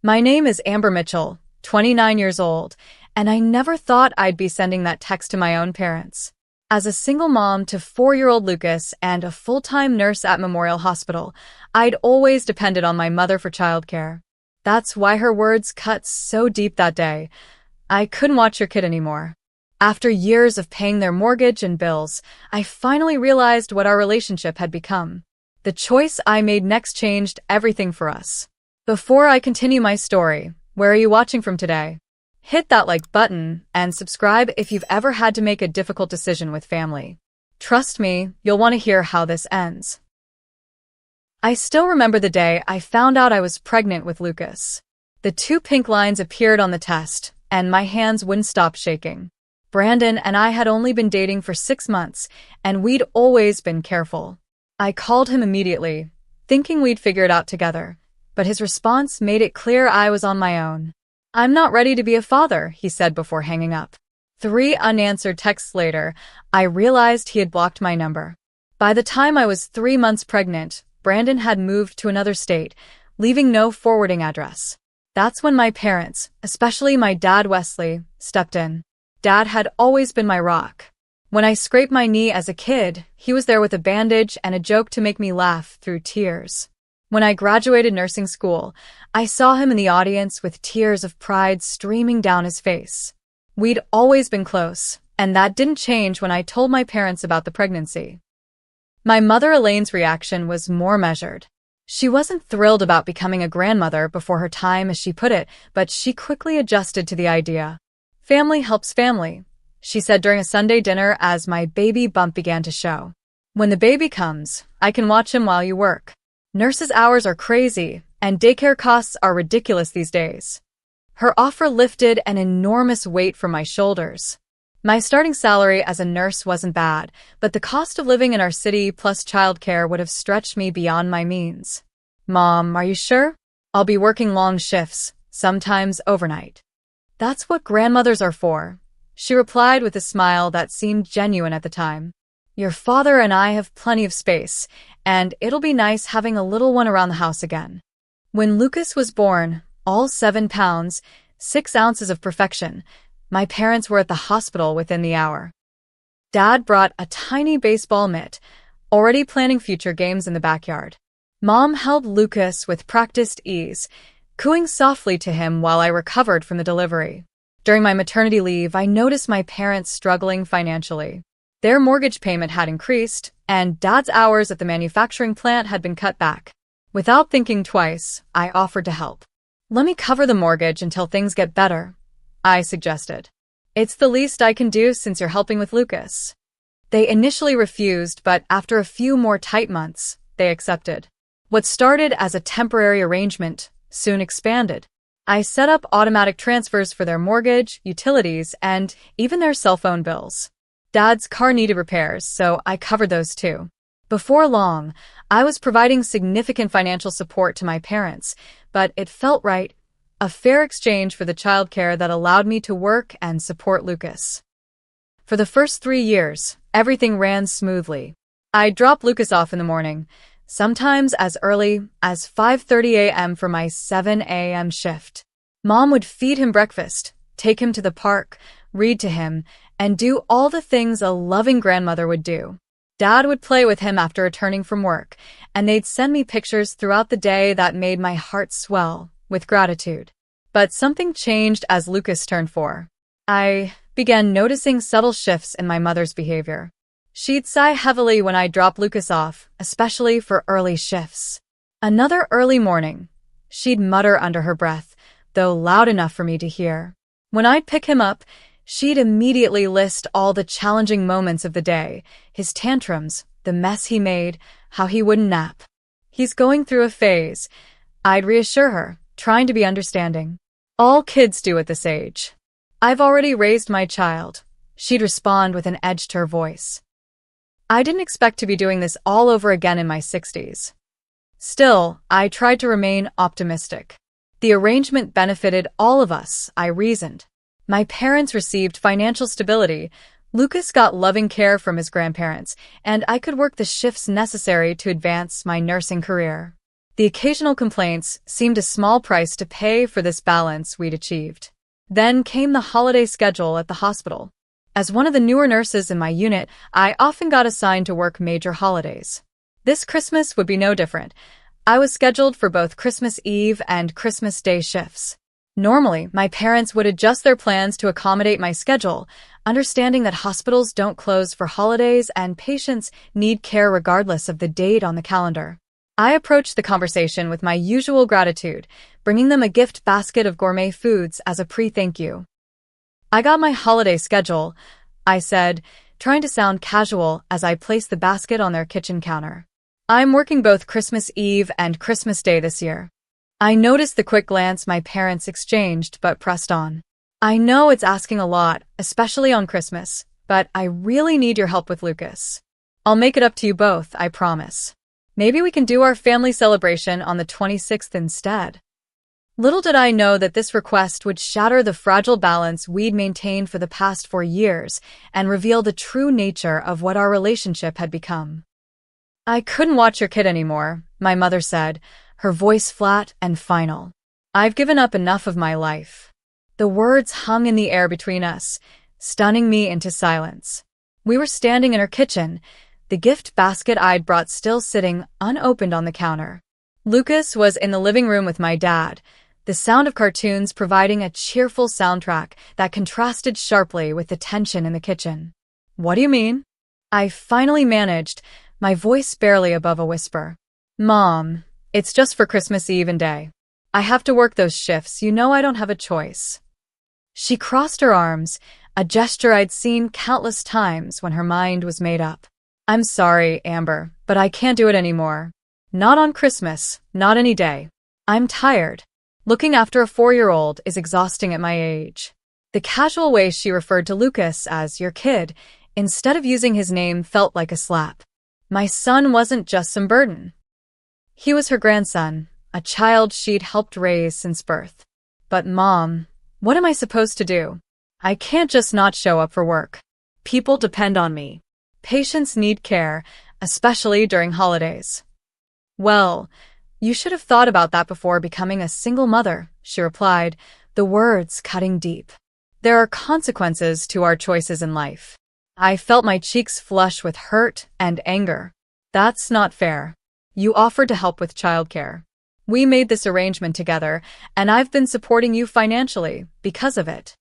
My name is Amber Mitchell, 29 years old, and I never thought I'd be sending that text to my own parents. As a single mom to 4-year-old Lucas and a full-time nurse at Memorial Hospital, I'd always depended on my mother for childcare. That's why her words cut so deep that day. I couldn't watch your kid anymore. After years of paying their mortgage and bills, I finally realized what our relationship had become. The choice I made next changed everything for us. Before I continue my story, where are you watching from today? Hit that like button and subscribe if you've ever had to make a difficult decision with family. Trust me, you'll want to hear how this ends. I still remember the day I found out I was pregnant with Lucas. The 2 pink lines appeared on the test, and my hands wouldn't stop shaking. Brandon and I had only been dating for 6 months, and we'd always been careful. I called him immediately, thinking we'd figure it out together, but his response made it clear I was on my own. "I'm not ready to be a father," he said before hanging up. 3 unanswered texts later, I realized he had blocked my number. By the time I was 3 months pregnant, Brandon had moved to another state, leaving no forwarding address. That's when my parents, especially my dad Wesley, stepped in. Dad had always been my rock. When I scraped my knee as a kid, he was there with a bandage and a joke to make me laugh through tears. When I graduated nursing school, I saw him in the audience with tears of pride streaming down his face. We'd always been close, and that didn't change when I told my parents about the pregnancy. My mother Elaine's reaction was more measured. She wasn't thrilled about becoming a grandmother before her time, as she put it, but she quickly adjusted to the idea. "Family helps family," she said during a Sunday dinner as my baby bump began to show. "When the baby comes, I can watch him while you work. Nurses' hours are crazy, and daycare costs are ridiculous these days." Her offer lifted an enormous weight from my shoulders. My starting salary as a nurse wasn't bad, but the cost of living in our city plus childcare would have stretched me beyond my means. "Mom, are you sure? I'll be working long shifts, sometimes overnight." "That's what grandmothers are for," she replied with a smile that seemed genuine at the time. "Your father and I have plenty of space, and it'll be nice having a little one around the house again." When Lucas was born, all 7 pounds, 6 ounces of perfection, my parents were at the hospital within the hour. Dad brought a tiny baseball mitt, already planning future games in the backyard. Mom held Lucas with practiced ease, cooing softly to him while I recovered from the delivery. During my maternity leave, I noticed my parents struggling financially. Their mortgage payment had increased, and Dad's hours at the manufacturing plant had been cut back. Without thinking twice, I offered to help. "Let me cover the mortgage until things get better," I suggested. "It's the least I can do since you're helping with Lucas." They initially refused, but after a few more tight months, they accepted. What started as a temporary arrangement soon expanded. I set up automatic transfers for their mortgage, utilities, and even their cell phone bills. Dad's car needed repairs, so I covered those too. Before long, I was providing significant financial support to my parents, but it felt right, a fair exchange for the childcare that allowed me to work and support Lucas. For the first 3 years, everything ran smoothly. I'd drop Lucas off in the morning, sometimes as early as 5:30 a.m. for my 7 a.m. shift. Mom would feed him breakfast, take him to the park, read to him, and do all the things a loving grandmother would do. Dad would play with him after returning from work, and they'd send me pictures throughout the day that made my heart swell with gratitude. But something changed as Lucas turned 4. I began noticing subtle shifts in my mother's behavior. She'd sigh heavily when I dropped Lucas off, especially for early shifts. Another early morning, she'd mutter under her breath, though loud enough for me to hear. When I'd pick him up, she'd immediately list all the challenging moments of the day, his tantrums, the mess he made, how he wouldn't nap. "He's going through a phase," I'd reassure her, trying to be understanding. "All kids do at this age. I've already raised my child," she'd respond with an edge to her voice. I didn't expect to be doing this all over again in my 60s. Still, I tried to remain optimistic. The arrangement benefited all of us, I reasoned. My parents received financial stability, Lucas got loving care from his grandparents, and I could work the shifts necessary to advance my nursing career. The occasional complaints seemed a small price to pay for this balance we'd achieved. Then came the holiday schedule at the hospital. As one of the newer nurses in my unit, I often got assigned to work major holidays. This Christmas would be no different. I was scheduled for both Christmas Eve and Christmas Day shifts. Normally, my parents would adjust their plans to accommodate my schedule, understanding that hospitals don't close for holidays and patients need care regardless of the date on the calendar. I approached the conversation with my usual gratitude, bringing them a gift basket of gourmet foods as a pre-thank you. "I got my holiday schedule," I said, trying to sound casual as I placed the basket on their kitchen counter. "I'm working both Christmas Eve and Christmas Day this year." I noticed the quick glance my parents exchanged, but pressed on. "I know it's asking a lot, especially on Christmas, but I really need your help with Lucas. I'll make it up to you both, I promise. Maybe we can do our family celebration on the 26th instead." Little did I know that this request would shatter the fragile balance we'd maintained for the past 4 years and reveal the true nature of what our relationship had become. "I couldn't watch your kid anymore," my mother said, her voice flat and final. "I've given up enough of my life." The words hung in the air between us, stunning me into silence. We were standing in her kitchen, the gift basket I'd brought still sitting unopened on the counter. Lucas was in the living room with my dad, the sound of cartoons providing a cheerful soundtrack that contrasted sharply with the tension in the kitchen. "What do you mean?" I finally managed, my voice barely above a whisper. "Mom, it's just for Christmas Eve and Day. I have to work those shifts, you know I don't have a choice." She crossed her arms, a gesture I'd seen countless times when her mind was made up. "I'm sorry, Amber, but I can't do it anymore. Not on Christmas, not any day. I'm tired. Looking after a 4-year-old is exhausting at my age." The casual way she referred to Lucas as your kid, instead of using his name, felt like a slap. My son wasn't just some burden. He was her grandson, a child she'd helped raise since birth. "But Mom, what am I supposed to do? I can't just not show up for work. People depend on me. Patients need care, especially during holidays." "Well, you should have thought about that before becoming a single mother," she replied, the words cutting deep. "There are consequences to our choices in life." I felt my cheeks flush with hurt and anger. "That's not fair. You offered to help with childcare. We made this arrangement together, and I've been supporting you financially because of it."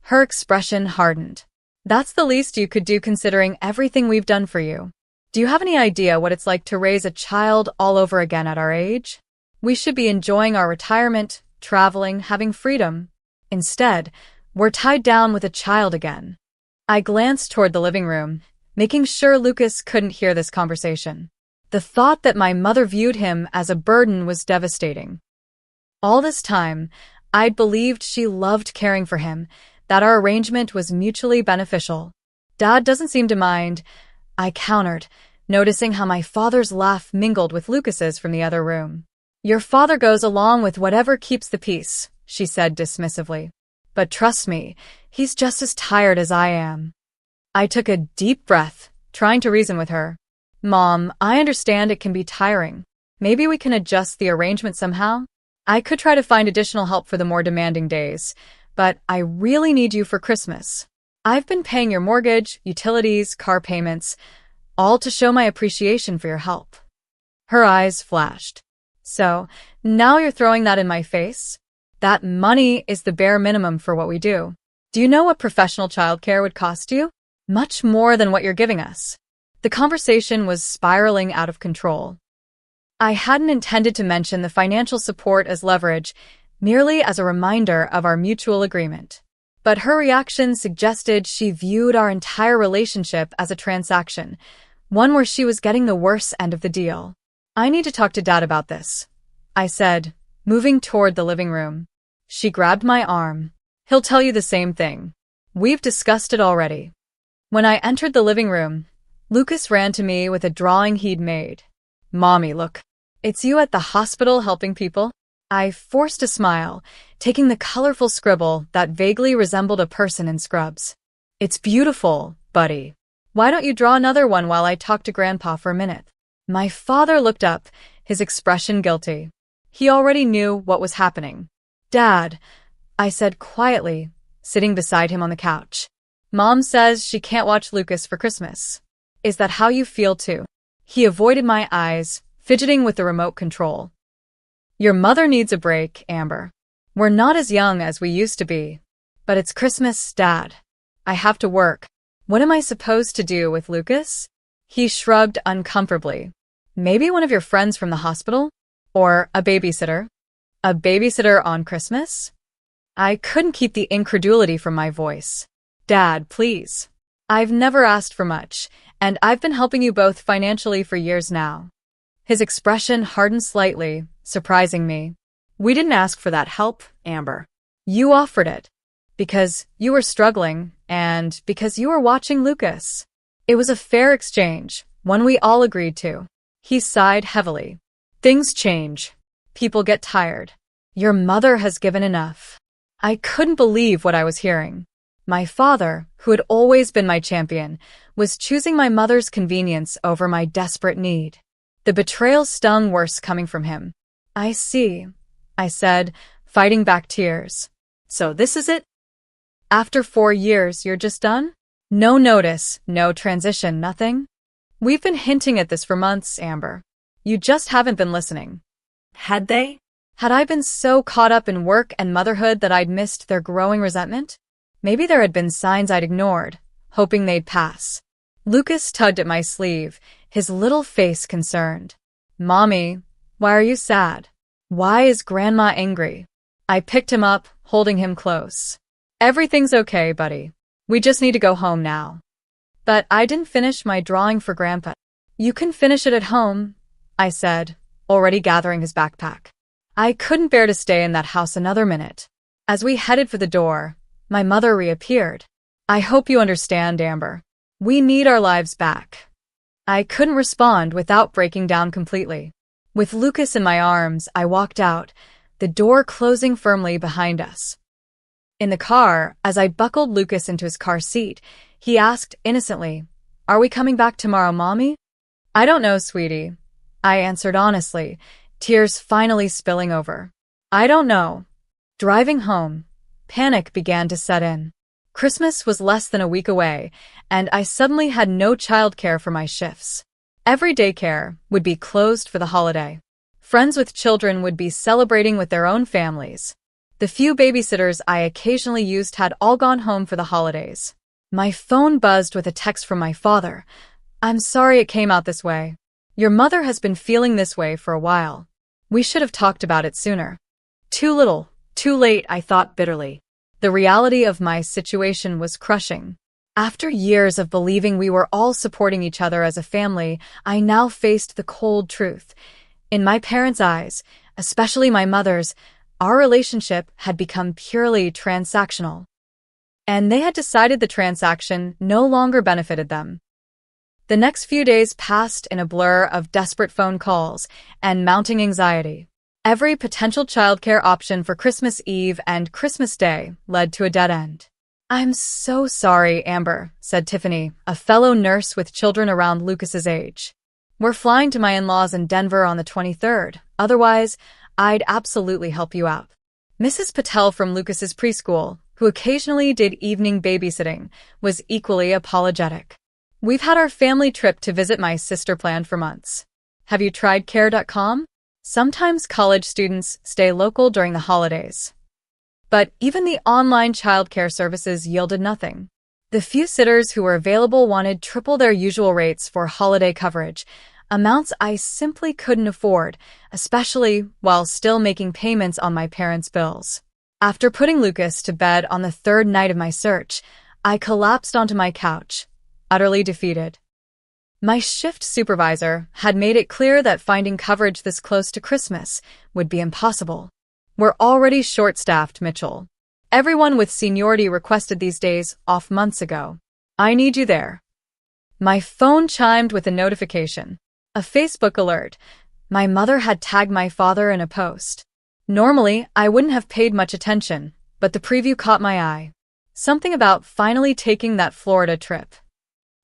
Her expression hardened. "That's the least you could do considering everything we've done for you. Do you have any idea what it's like to raise a child all over again at our age? We should be enjoying our retirement, traveling, having freedom. Instead, we're tied down with a child again." I glanced toward the living room, making sure Lucas couldn't hear this conversation. The thought that my mother viewed him as a burden was devastating. All this time, I'd believed she loved caring for him, that our arrangement was mutually beneficial. "Dad doesn't seem to mind," I countered, noticing how my father's laugh mingled with Lucas's from the other room. "Your father goes along with whatever keeps the peace," she said dismissively. "But trust me, he's just as tired as I am." I took a deep breath, trying to reason with her. "Mom, I understand it can be tiring. Maybe we can adjust the arrangement somehow? I could try to find additional help for the more demanding days, but I really need you for Christmas. I've been paying your mortgage, utilities, car payments, all to show my appreciation for your help." Her eyes flashed. "So, now you're throwing that in my face? That money is the bare minimum for what we do. Do you know what professional childcare would cost you? Much more than what you're giving us." The conversation was spiraling out of control. I hadn't intended to mention the financial support as leverage, merely as a reminder of our mutual agreement. But her reaction suggested she viewed our entire relationship as a transaction, one where she was getting the worse end of the deal. "I need to talk to Dad about this," I said, moving toward the living room. She grabbed my arm. "He'll tell you the same thing. We've discussed it already." When I entered the living room, Lucas ran to me with a drawing he'd made. "Mommy, look. It's you at the hospital helping people?" I forced a smile, taking the colorful scribble that vaguely resembled a person in scrubs. "It's beautiful, buddy. Why don't you draw another one while I talk to Grandpa for a minute?" My father looked up, his expression guilty. He already knew what was happening. "Dad," I said quietly, sitting beside him on the couch. "Mom says she can't watch Lucas for Christmas. Is that how you feel too?" He avoided my eyes, fidgeting with the remote control. "Your mother needs a break, Amber. We're not as young as we used to be. But it's Christmas, Dad. I have to work. What am I supposed to do with Lucas?" He shrugged uncomfortably. "Maybe one of your friends from the hospital? Or a babysitter?" "A babysitter on Christmas?" I couldn't keep the incredulity from my voice. "Dad, please. I've never asked for much, and I've been helping you both financially for years now." His expression hardened slightly, surprising me. "We didn't ask for that help, Amber. You offered it. Because you were struggling, and because you were watching Lucas. It was a fair exchange, one we all agreed to." He sighed heavily. "Things change. People get tired. Your mother has given enough." I couldn't believe what I was hearing. My father, who had always been my champion, was choosing my mother's convenience over my desperate need. The betrayal stung worse coming from him. "I see," I said, fighting back tears. "So this is it? After 4 years, you're just done? No notice, no transition, nothing?" "We've been hinting at this for months, Amber. You just haven't been listening." Had they? Had I been so caught up in work and motherhood that I'd missed their growing resentment? Maybe there had been signs I'd ignored, hoping they'd pass. Lucas tugged at my sleeve, his little face concerned. "Mommy, why are you sad? Why is Grandma angry?" I picked him up, holding him close. "Everything's okay, buddy. We just need to go home now." But I didn't finish my drawing for Grandpa. "You can finish it at home," I said, already gathering his backpack. I couldn't bear to stay in that house another minute. As we headed for the door, my mother reappeared. "I hope you understand, Amber. We need our lives back." I couldn't respond without breaking down completely. With Lucas in my arms, I walked out, the door closing firmly behind us. In the car, as I buckled Lucas into his car seat, he asked innocently, "Are we coming back tomorrow, Mommy?" "I don't know, sweetie," I answered honestly, tears finally spilling over. "I don't know." Driving home, panic began to set in. Christmas was less than a week away, and I suddenly had no childcare for my shifts. Every daycare would be closed for the holiday. Friends with children would be celebrating with their own families. The few babysitters I occasionally used had all gone home for the holidays. My phone buzzed with a text from my father. "I'm sorry it came out this way. Your mother has been feeling this way for a while. We should have talked about it sooner." Too little, too late, I thought bitterly. The reality of my situation was crushing. After years of believing we were all supporting each other as a family, I now faced the cold truth. In my parents' eyes, especially my mother's, our relationship had become purely transactional. And they had decided the transaction no longer benefited them. The next few days passed in a blur of desperate phone calls and mounting anxiety. Every potential childcare option for Christmas Eve and Christmas Day led to a dead end. "I'm so sorry, Amber," said Tiffany, a fellow nurse with children around Lucas's age. "We're flying to my in-laws in Denver on the 23rd. Otherwise, I'd absolutely help you out." Mrs. Patel from Lucas's preschool, who occasionally did evening babysitting, was equally apologetic. "We've had our family trip to visit my sister planned for months. Have you tried care.com? Sometimes college students stay local during the holidays." But even the online childcare services yielded nothing. The few sitters who were available wanted triple their usual rates for holiday coverage, amounts I simply couldn't afford, especially while still making payments on my parents' bills. After putting Lucas to bed on the 3rd night of my search, I collapsed onto my couch, utterly defeated. My shift supervisor had made it clear that finding coverage this close to Christmas would be impossible. "We're already short-staffed, Mitchell. Everyone with seniority requested these days off months ago. I need you there." My phone chimed with a notification. A Facebook alert. My mother had tagged my father in a post. Normally, I wouldn't have paid much attention, but the preview caught my eye. Something about finally taking that Florida trip.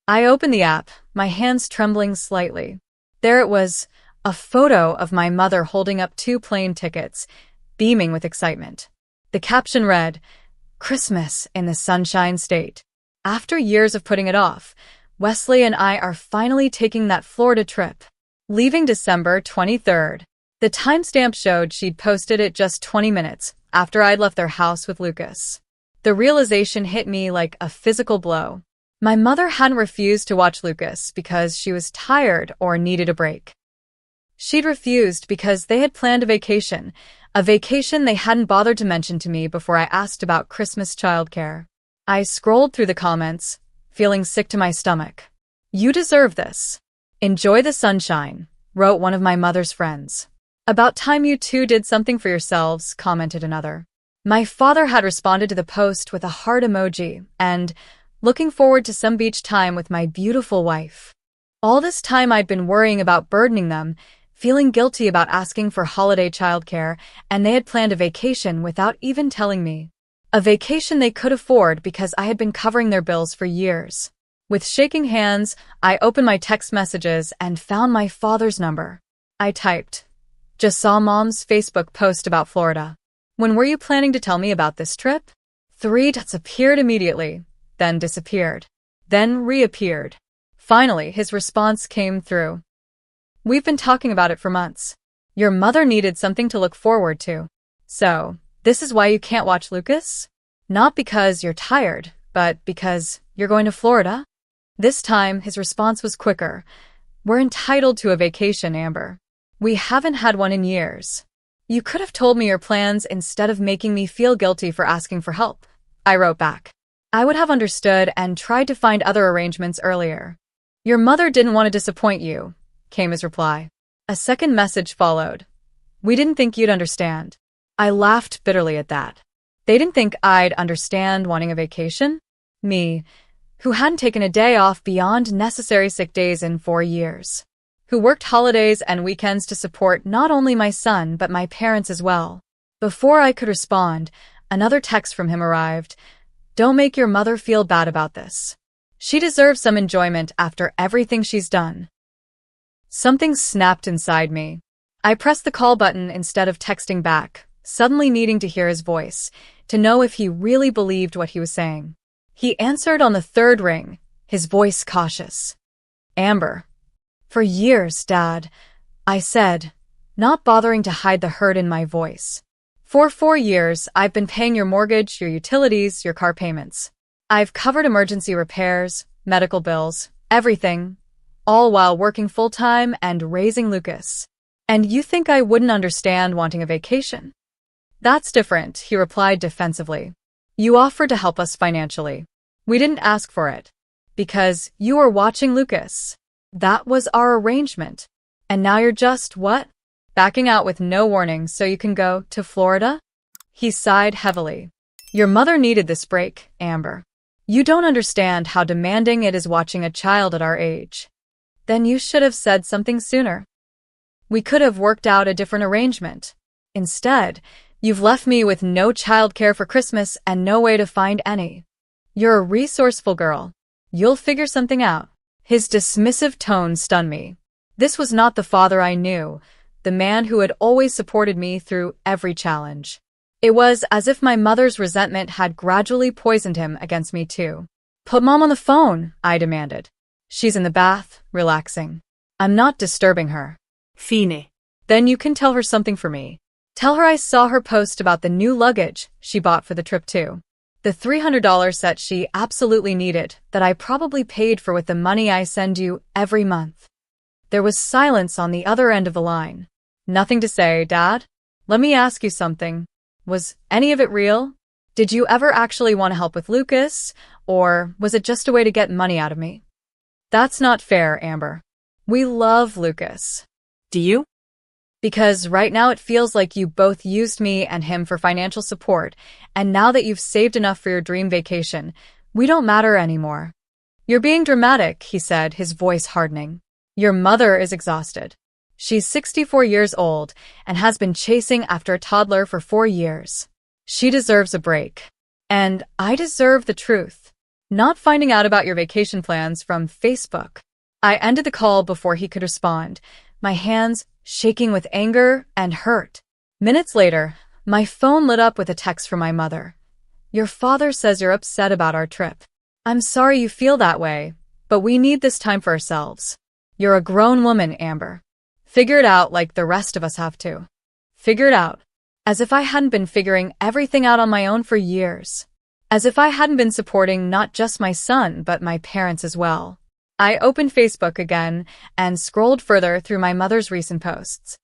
I opened the app, my hands trembling slightly. There it was, A photo of my mother holding up 2 plane tickets, beaming with excitement. The caption read, "Christmas in the Sunshine State. After years of putting it off, Wesley and I are finally taking that Florida trip. Leaving December 23rd. The timestamp showed she'd posted it just 20 minutes after I'd left their house with Lucas. The realization hit me like a physical blow. My mother hadn't refused to watch Lucas because she was tired or needed a break. She'd refused because they had planned a vacation they hadn't bothered to mention to me before I asked about Christmas childcare. I scrolled through the comments, feeling sick to my stomach. "You deserve this. Enjoy the sunshine," wrote one of my mother's friends. "About time you two did something for yourselves," commented another. My father had responded to the post with a heart emoji and, "Looking forward to some beach time with my beautiful wife." All this time I'd been worrying about burdening them, feeling guilty about asking for holiday childcare, and they had planned a vacation without even telling me. A vacation they could afford because I had been covering their bills for years. With shaking hands, I opened my text messages and found my father's number. I typed, "Just saw Mom's Facebook post about Florida. When were you planning to tell me about this trip?" 3 dots appeared immediately, then disappeared, then reappeared. Finally, his response came through. "We've been talking about it for months. Your mother needed something to look forward to. So, this is why you can't watch Lucas? Not because you're tired, but because you're going to Florida?" This time, his response was quicker. "We're entitled to a vacation, Amber. We haven't had one in years. You could have told me your plans instead of making me feel guilty for asking for help," I wrote back. "I would have understood and tried to find other arrangements earlier." "Your mother didn't want to disappoint you," came his reply. A second message followed. "We didn't think you'd understand." I laughed bitterly at that. They didn't think I'd understand wanting a vacation? Me, who hadn't taken a day off beyond necessary sick days in 4 years. Who worked holidays and weekends to support not only my son but my parents as well. Before I could respond, another text from him arrived. "Don't make your mother feel bad about this. She deserves some enjoyment after everything she's done." Something snapped inside me. I pressed the call button instead of texting back, suddenly needing to hear his voice, to know if he really believed what he was saying. He answered on the 3rd ring, his voice cautious. "Amber." "For years, Dad," I said, not bothering to hide the hurt in my voice. "For 4 years, I've been paying your mortgage, your utilities, your car payments. I've covered emergency repairs, medical bills, everything, all while working full-time and raising Lucas. And you think I wouldn't understand wanting a vacation?" "That's different," he replied defensively. "You offered to help us financially. We didn't ask for it. Because you were watching Lucas. That was our arrangement. And now you're just, what? Backing out with no warning so you can go to Florida?" He sighed heavily. "Your mother needed this break, Amber. You don't understand how demanding it is watching a child at our age. Then you should have said something sooner. We could have worked out a different arrangement. Instead, you've left me with no childcare for Christmas and no way to find any. You're a resourceful girl. You'll figure something out." His dismissive tone stunned me. This was not the father I knew, the man who had always supported me through every challenge. It was as if my mother's resentment had gradually poisoned him against me too. "Put Mom on the phone," I demanded. "She's in the bath, relaxing. I'm not disturbing her." Fine. "Then you can tell her something for me. Tell her I saw her post about the new luggage she bought for the trip too. The $300 set she absolutely needed that I probably paid for with the money I send you every month." There was silence on the other end of the line. "Nothing to say, Dad? Let me ask you something. Was any of it real? Did you ever actually want to help with Lucas, or was it just a way to get money out of me?" "That's not fair, Amber. We love Lucas." Do you? "Because right now it feels like you both used me and him for financial support, and now that you've saved enough for your dream vacation, we don't matter anymore." "You're being dramatic," he said, his voice hardening. "Your mother is exhausted. She's 64 years old and has been chasing after a toddler for 4 years. She deserves a break. And I deserve the truth. Not finding out about your vacation plans from Facebook." I ended the call before he could respond, my hands shaking with anger and hurt. Minutes later, my phone lit up with a text from my mother. "Your father says you're upset about our trip. I'm sorry you feel that way, but we need this time for ourselves. You're a grown woman, Amber. Figure it out like the rest of us have to." Figure it out. As if I hadn't been figuring everything out on my own for years. As if I hadn't been supporting not just my son, but my parents as well. I opened Facebook again and scrolled further through my mother's recent posts.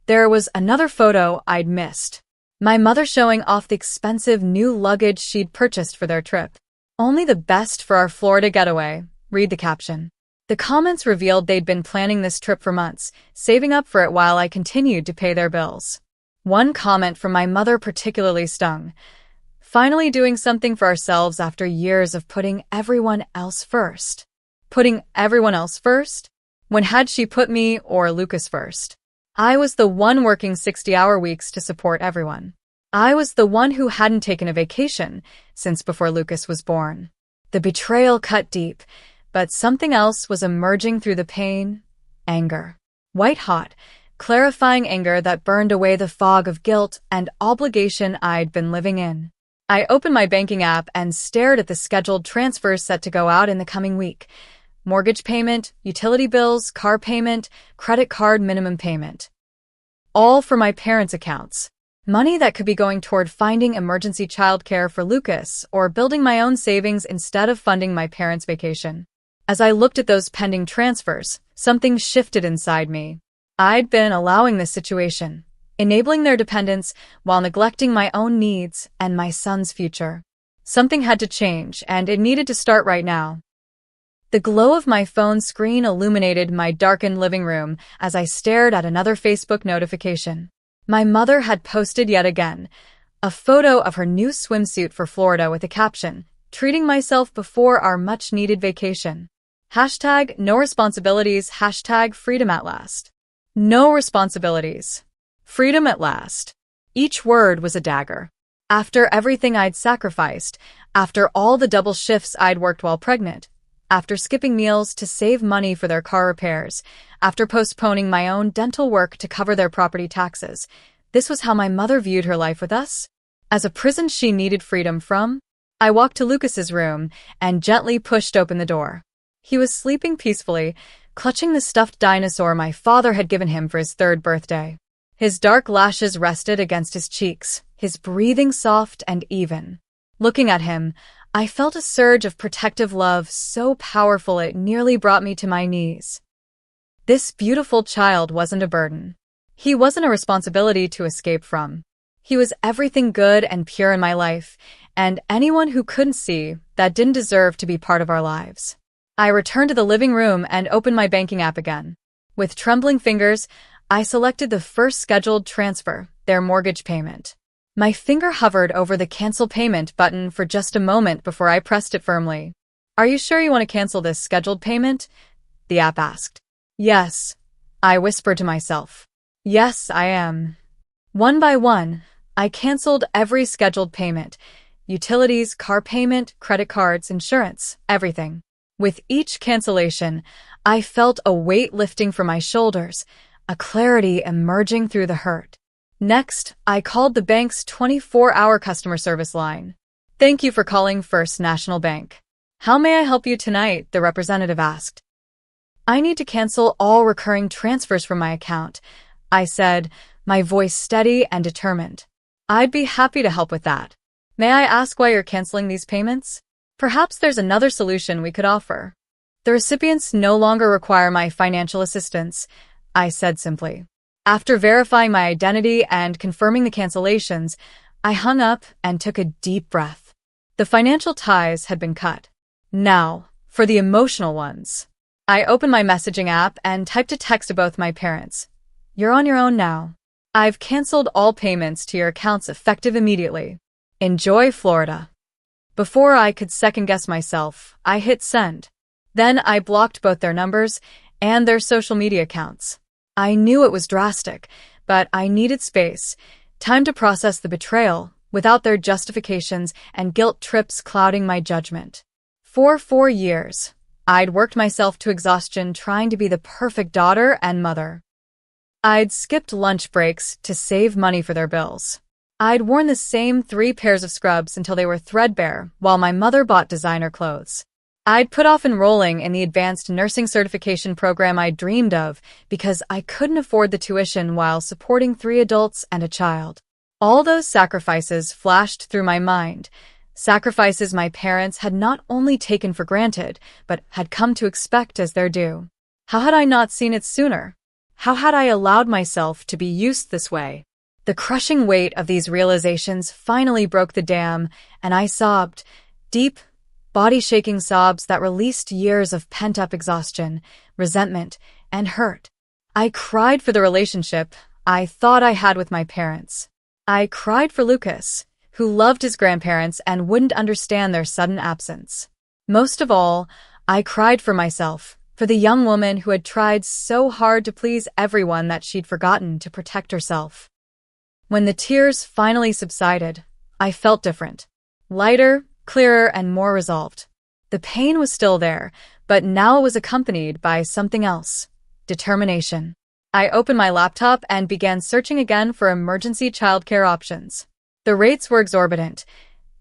There was another photo I'd missed. My mother showing off the expensive new luggage she'd purchased for their trip. "Only the best for our Florida getaway," read the caption. The comments revealed they'd been planning this trip for months, saving up for it while I continued to pay their bills. One comment from my mother particularly stung. "Finally doing something for ourselves after years of putting everyone else first." Putting everyone else first? When had she put me or Lucas first? I was the one working 60-hour weeks to support everyone. I was the one who hadn't taken a vacation since before Lucas was born. The betrayal cut deep, but something else was emerging through the pain. Anger. White-hot, clarifying anger that burned away the fog of guilt and obligation I'd been living in. I opened my banking app and stared at the scheduled transfers set to go out in the coming week. Mortgage payment, utility bills, car payment, credit card minimum payment. All for my parents' accounts. Money that could be going toward finding emergency childcare for Lucas or building my own savings instead of funding my parents' vacation. As I looked at those pending transfers, something shifted inside me. I'd been allowing this situation, enabling their dependence while neglecting my own needs and my son's future. Something had to change, and it needed to start right now. The glow of my phone screen illuminated my darkened living room as I stared at another Facebook notification. My mother had posted yet again, a photo of her new swimsuit for Florida with a caption, "Treating myself before our much-needed vacation." Hashtag no responsibilities, hashtag freedom at last. No responsibilities. Freedom at last. Each word was a dagger. After everything I'd sacrificed, after all the double shifts I'd worked while pregnant, after skipping meals to save money for their car repairs, after postponing my own dental work to cover their property taxes, this was how my mother viewed her life with us? As a prison she needed freedom from? I walked to Lucas's room and gently pushed open the door. He was sleeping peacefully, clutching the stuffed dinosaur my father had given him for his 3rd birthday. His dark lashes rested against his cheeks, his breathing soft and even. Looking at him, I felt a surge of protective love so powerful it nearly brought me to my knees. This beautiful child wasn't a burden. He wasn't a responsibility to escape from. He was everything good and pure in my life, and anyone who couldn't see that didn't deserve to be part of our lives. I returned to the living room and opened my banking app again. With trembling fingers, I selected the first scheduled transfer, their mortgage payment. My finger hovered over the cancel payment button for just a moment before I pressed it firmly. "Are you sure you want to cancel this scheduled payment?" the app asked. "Yes," I whispered to myself. "Yes, I am." One by one, I canceled every scheduled payment. Utilities, car payment, credit cards, insurance, everything. With each cancellation, I felt a weight lifting from my shoulders, a clarity emerging through the hurt. Next, I called the bank's 24-hour customer service line. "Thank you for calling First National Bank. How may I help you tonight?" the representative asked. "I need to cancel all recurring transfers from my account," I said, my voice steady and determined. "I'd be happy to help with that. May I ask why you're canceling these payments? Perhaps there's another solution we could offer." "The recipients no longer require my financial assistance," I said simply. After verifying my identity and confirming the cancellations, I hung up and took a deep breath. The financial ties had been cut. Now, for the emotional ones. I opened my messaging app and typed a text to both my parents. "You're on your own now. I've canceled all payments to your accounts effective immediately. Enjoy Florida." Before I could second-guess myself, I hit send. Then I blocked both their numbers and their social media accounts. I knew it was drastic, but I needed space, time to process the betrayal, without their justifications and guilt trips clouding my judgment. For 4 years, I'd worked myself to exhaustion trying to be the perfect daughter and mother. I'd skipped lunch breaks to save money for their bills. I'd worn the same 3 pairs of scrubs until they were threadbare, while my mother bought designer clothes. I'd put off enrolling in the advanced nursing certification program I dreamed of because I couldn't afford the tuition while supporting 3 adults and a child. All those sacrifices flashed through my mind, sacrifices my parents had not only taken for granted, but had come to expect as their due. How had I not seen it sooner? How had I allowed myself to be used this way? The crushing weight of these realizations finally broke the dam, and I sobbed, deep, body-shaking sobs that released years of pent-up exhaustion, resentment, and hurt. I cried for the relationship I thought I had with my parents. I cried for Lucas, who loved his grandparents and wouldn't understand their sudden absence. Most of all, I cried for myself, for the young woman who had tried so hard to please everyone that she'd forgotten to protect herself. When the tears finally subsided, I felt different. Lighter, clearer, and more resolved. The pain was still there, but now it was accompanied by something else: determination. I opened my laptop and began searching again for emergency childcare options. The rates were exorbitant,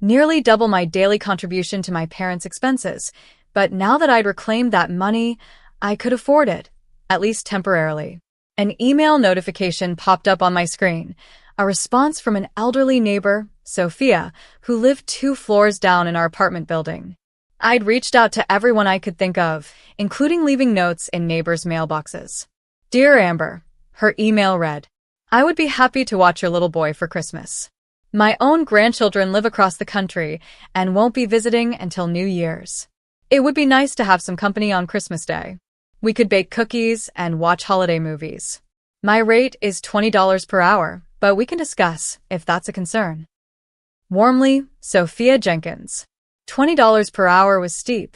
nearly double my daily contribution to my parents' expenses, but now that I'd reclaimed that money, I could afford it, at least temporarily. An email notification popped up on my screen, a response from an elderly neighbor, Sophia, who lived 2 floors down in our apartment building. I'd reached out to everyone I could think of, including leaving notes in neighbors' mailboxes. Dear Amber, her email read, I would be happy to watch your little boy for Christmas. My own grandchildren live across the country and won't be visiting until New Year's. It would be nice to have some company on Christmas Day. We could bake cookies and watch holiday movies. My rate is $20 per hour, but we can discuss if that's a concern. Warmly, Sophia Jenkins. $20 per hour was steep.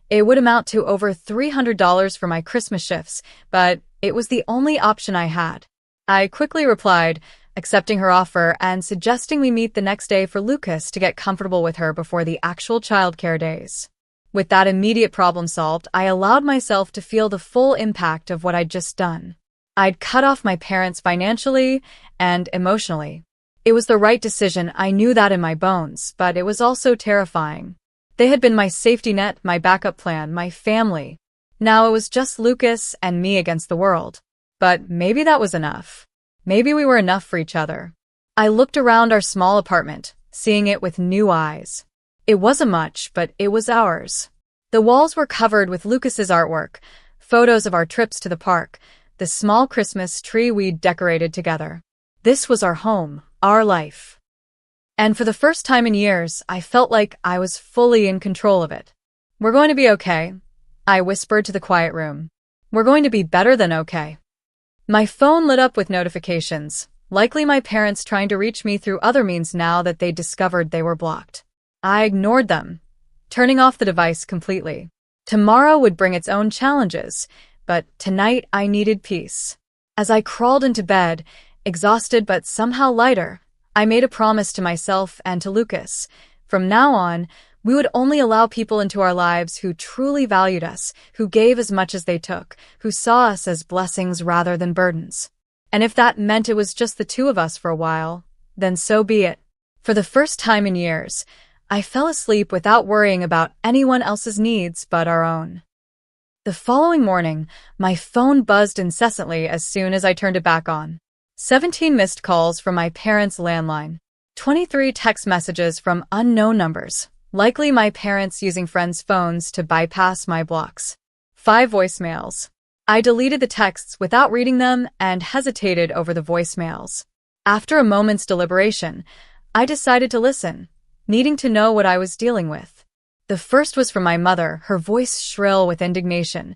It would amount to over $300 for my Christmas shifts, but it was the only option I had. I quickly replied, accepting her offer and suggesting we meet the next day for Lucas to get comfortable with her before the actual childcare days. With that immediate problem solved, I allowed myself to feel the full impact of what I'd just done. I'd cut off my parents financially and emotionally. It was the right decision, I knew that in my bones, but it was also terrifying. They had been my safety net, my backup plan, my family. Now it was just Lucas and me against the world. But maybe that was enough. Maybe we were enough for each other. I looked around our small apartment, seeing it with new eyes. It wasn't much, but it was ours. The walls were covered with Lucas's artwork, photos of our trips to the park, the small Christmas tree we'd decorated together. This was our home, our life. And for the first time in years, I felt like I was fully in control of it. We're going to be okay, I whispered to the quiet room. We're going to be better than okay. My phone lit up with notifications, likely my parents trying to reach me through other means now that they'd discovered they were blocked. I ignored them, turning off the device completely. Tomorrow would bring its own challenges, but tonight I needed peace. As I crawled into bed, exhausted but somehow lighter, I made a promise to myself and to Lucas. From now on, we would only allow people into our lives who truly valued us, who gave as much as they took, who saw us as blessings rather than burdens. And if that meant it was just the 2 of us for a while, then so be it. For the first time in years, I fell asleep without worrying about anyone else's needs but our own. The following morning, my phone buzzed incessantly as soon as I turned it back on. 17 missed calls from my parents' landline. 23 text messages from unknown numbers, likely my parents using friends' phones to bypass my blocks. 5 voicemails. I deleted the texts without reading them and hesitated over the voicemails. After a moment's deliberation, I decided to listen, needing to know what I was dealing with. The first was from my mother, her voice shrill with indignation.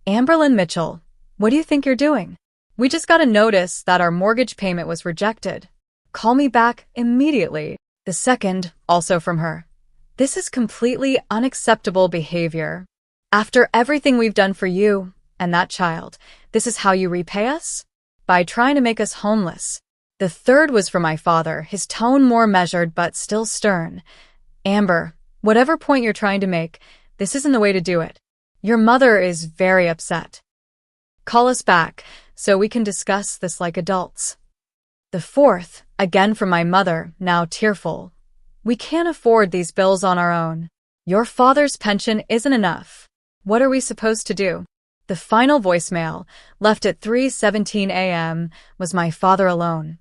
Amberlyn Mitchell, what do you think you're doing? We just got a notice that our mortgage payment was rejected. Call me back immediately. The second, also from her. This is completely unacceptable behavior. After everything we've done for you and that child, this is how you repay us? By trying to make us homeless. The third was from my father, his tone more measured but still stern. Amber, whatever point you're trying to make, this isn't the way to do it. Your mother is very upset. Call us back so we can discuss this like adults. The fourth, again from my mother, now tearful. We can't afford these bills on our own. Your father's pension isn't enough. What are we supposed to do? The final voicemail, left at 3:17 a.m., was my father alone.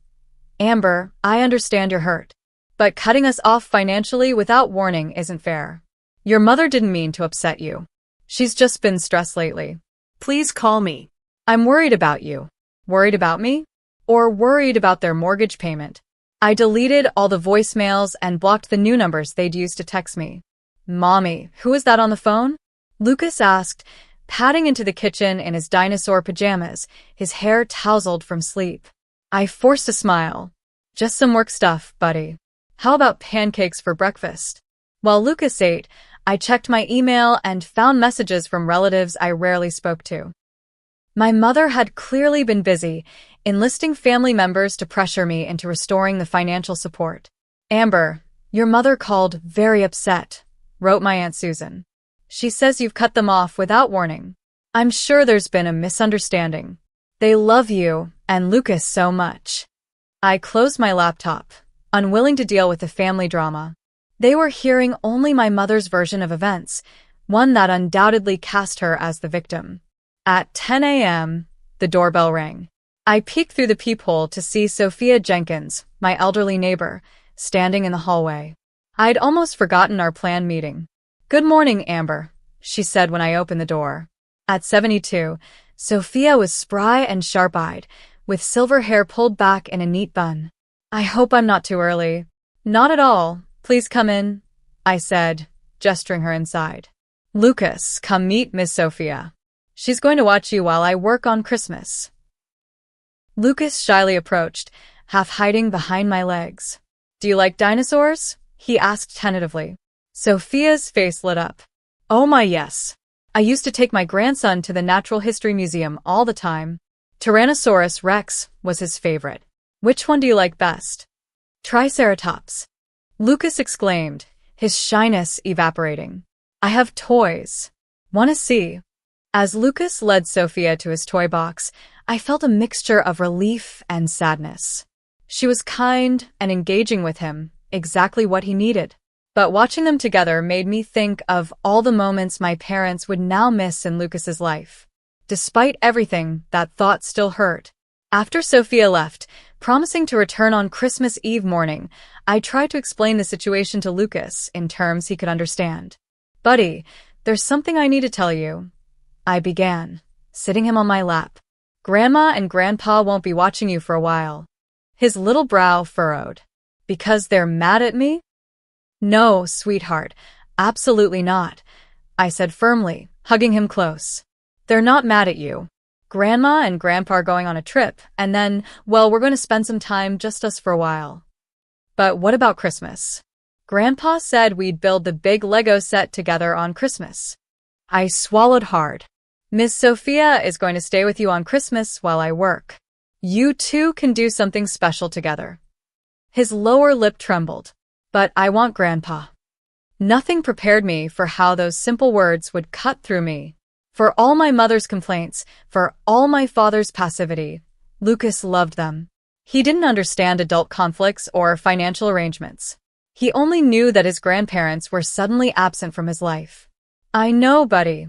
Amber, I understand you're hurt. But cutting us off financially without warning isn't fair. Your mother didn't mean to upset you. She's just been stressed lately. Please call me. I'm worried about you. Worried about me? Or worried about their mortgage payment? I deleted all the voicemails and blocked the new numbers they'd used to text me. Mommy, who is that on the phone? Lucas asked, padding into the kitchen in his dinosaur pajamas, his hair tousled from sleep. I forced a smile. Just some work stuff, buddy. How about pancakes for breakfast? While Lucas ate, I checked my email and found messages from relatives I rarely spoke to. My mother had clearly been busy, enlisting family members to pressure me into restoring the financial support. Amber, your mother called very upset, wrote my Aunt Susan. She says you've cut them off without warning. I'm sure there's been a misunderstanding. They love you and Lucas so much. I closed my laptop, unwilling to deal with the family drama. They were hearing only my mother's version of events, one that undoubtedly cast her as the victim. At 10 a.m., the doorbell rang. I peeked through the peephole to see Sophia Jenkins, my elderly neighbor, standing in the hallway. I'd almost forgotten our planned meeting. Good morning, Amber, she said when I opened the door. At 72, Sophia was spry and sharp-eyed, with silver hair pulled back in a neat bun. I hope I'm not too early. Not at all. Please come in, I said, gesturing her inside. Lucas, come meet Miss Sophia. She's going to watch you while I work on Christmas. Lucas shyly approached, half hiding behind my legs. Do you like dinosaurs? He asked tentatively. Sophia's face lit up. Oh my yes. I used to take my grandson to the Natural History Museum all the time. Tyrannosaurus Rex was his favorite. Which one do you like best? Triceratops. Lucas exclaimed, his shyness evaporating. I have toys. Want to see? As Lucas led Sophia to his toy box, I felt a mixture of relief and sadness. She was kind and engaging with him, exactly what he needed. But watching them together made me think of all the moments my parents would now miss in Lucas's life. Despite everything, that thought still hurt. After Sophia left, promising to return on Christmas Eve morning, I tried to explain the situation to Lucas in terms he could understand. Buddy, there's something I need to tell you. I began, sitting him on my lap. Grandma and Grandpa won't be watching you for a while. His little brow furrowed. Because they're mad at me? No, sweetheart, absolutely not, I said firmly, hugging him close. They're not mad at you. Grandma and Grandpa are going on a trip, and then, well, we're going to spend some time just us for a while. But what about Christmas? Grandpa said we'd build the big Lego set together on Christmas. I swallowed hard. Miss Sophia is going to stay with you on Christmas while I work. You two can do something special together. His lower lip trembled. But I want Grandpa. Nothing prepared me for how those simple words would cut through me. For all my mother's complaints, for all my father's passivity, Lucas loved them. He didn't understand adult conflicts or financial arrangements. He only knew that his grandparents were suddenly absent from his life. I know, buddy,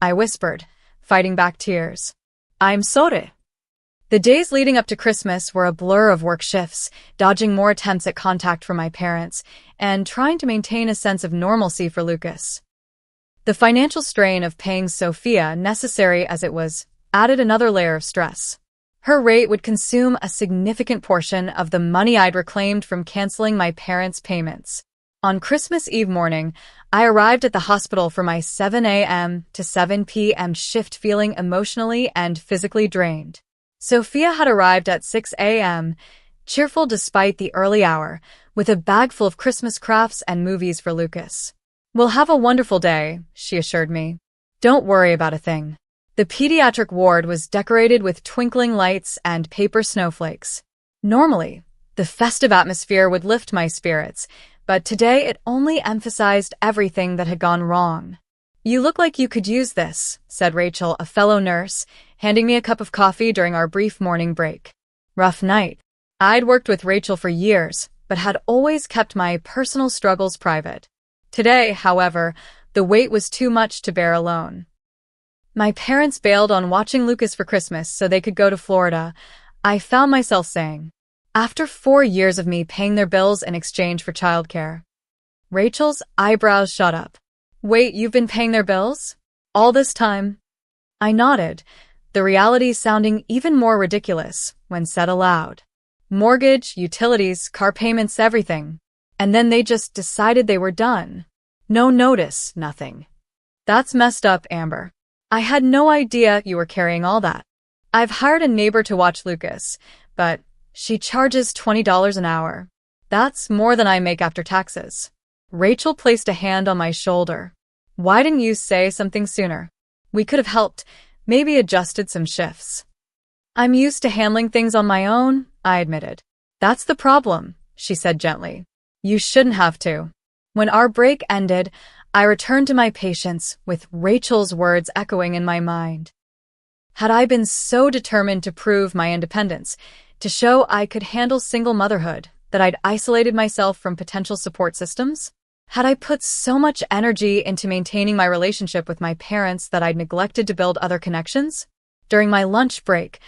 I whispered, fighting back tears. I'm sorry. The days leading up to Christmas were a blur of work shifts, dodging more attempts at contact from my parents, and trying to maintain a sense of normalcy for Lucas. The financial strain of paying Sophia, necessary as it was, added another layer of stress. Her rate would consume a significant portion of the money I'd reclaimed from canceling my parents' payments. On Christmas Eve morning, I arrived at the hospital for my 7 a.m. to 7 p.m. shift feeling emotionally and physically drained. Sophia had arrived at 6 a.m., cheerful despite the early hour, with a bag full of Christmas crafts and movies for Lucas. We'll have a wonderful day, she assured me. Don't worry about a thing. The pediatric ward was decorated with twinkling lights and paper snowflakes. Normally, the festive atmosphere would lift my spirits, but today it only emphasized everything that had gone wrong. "You look like you could use this," said Rachel, a fellow nurse, handing me a cup of coffee during our brief morning break. Rough night. I'd worked with Rachel for years, but had always kept my personal struggles private. Today, however, the weight was too much to bear alone. My parents bailed on watching Lucas for Christmas so they could go to Florida, I found myself saying, after 4 years of me paying their bills in exchange for childcare. Rachel's eyebrows shot up. "Wait, you've been paying their bills? All this time?" I nodded, the reality sounding even more ridiculous when said aloud. Mortgage, utilities, car payments, everything. And then they just decided they were done. No notice, nothing. That's messed up, Amber. I had no idea you were carrying all that. I've hired a neighbor to watch Lucas, but she charges $20 an hour. That's more than I make after taxes. Rachel placed a hand on my shoulder. "Why didn't you say something sooner? We could have helped, maybe adjusted some shifts." "I'm used to handling things on my own," I admitted. "That's the problem," she said gently. "You shouldn't have to." When our break ended, I returned to my patients with Rachel's words echoing in my mind. Had I been so determined to prove my independence, to show I could handle single motherhood, that I'd isolated myself from potential support systems? Had I put so much energy into maintaining my relationship with my parents that I'd neglected to build other connections? During my lunch break,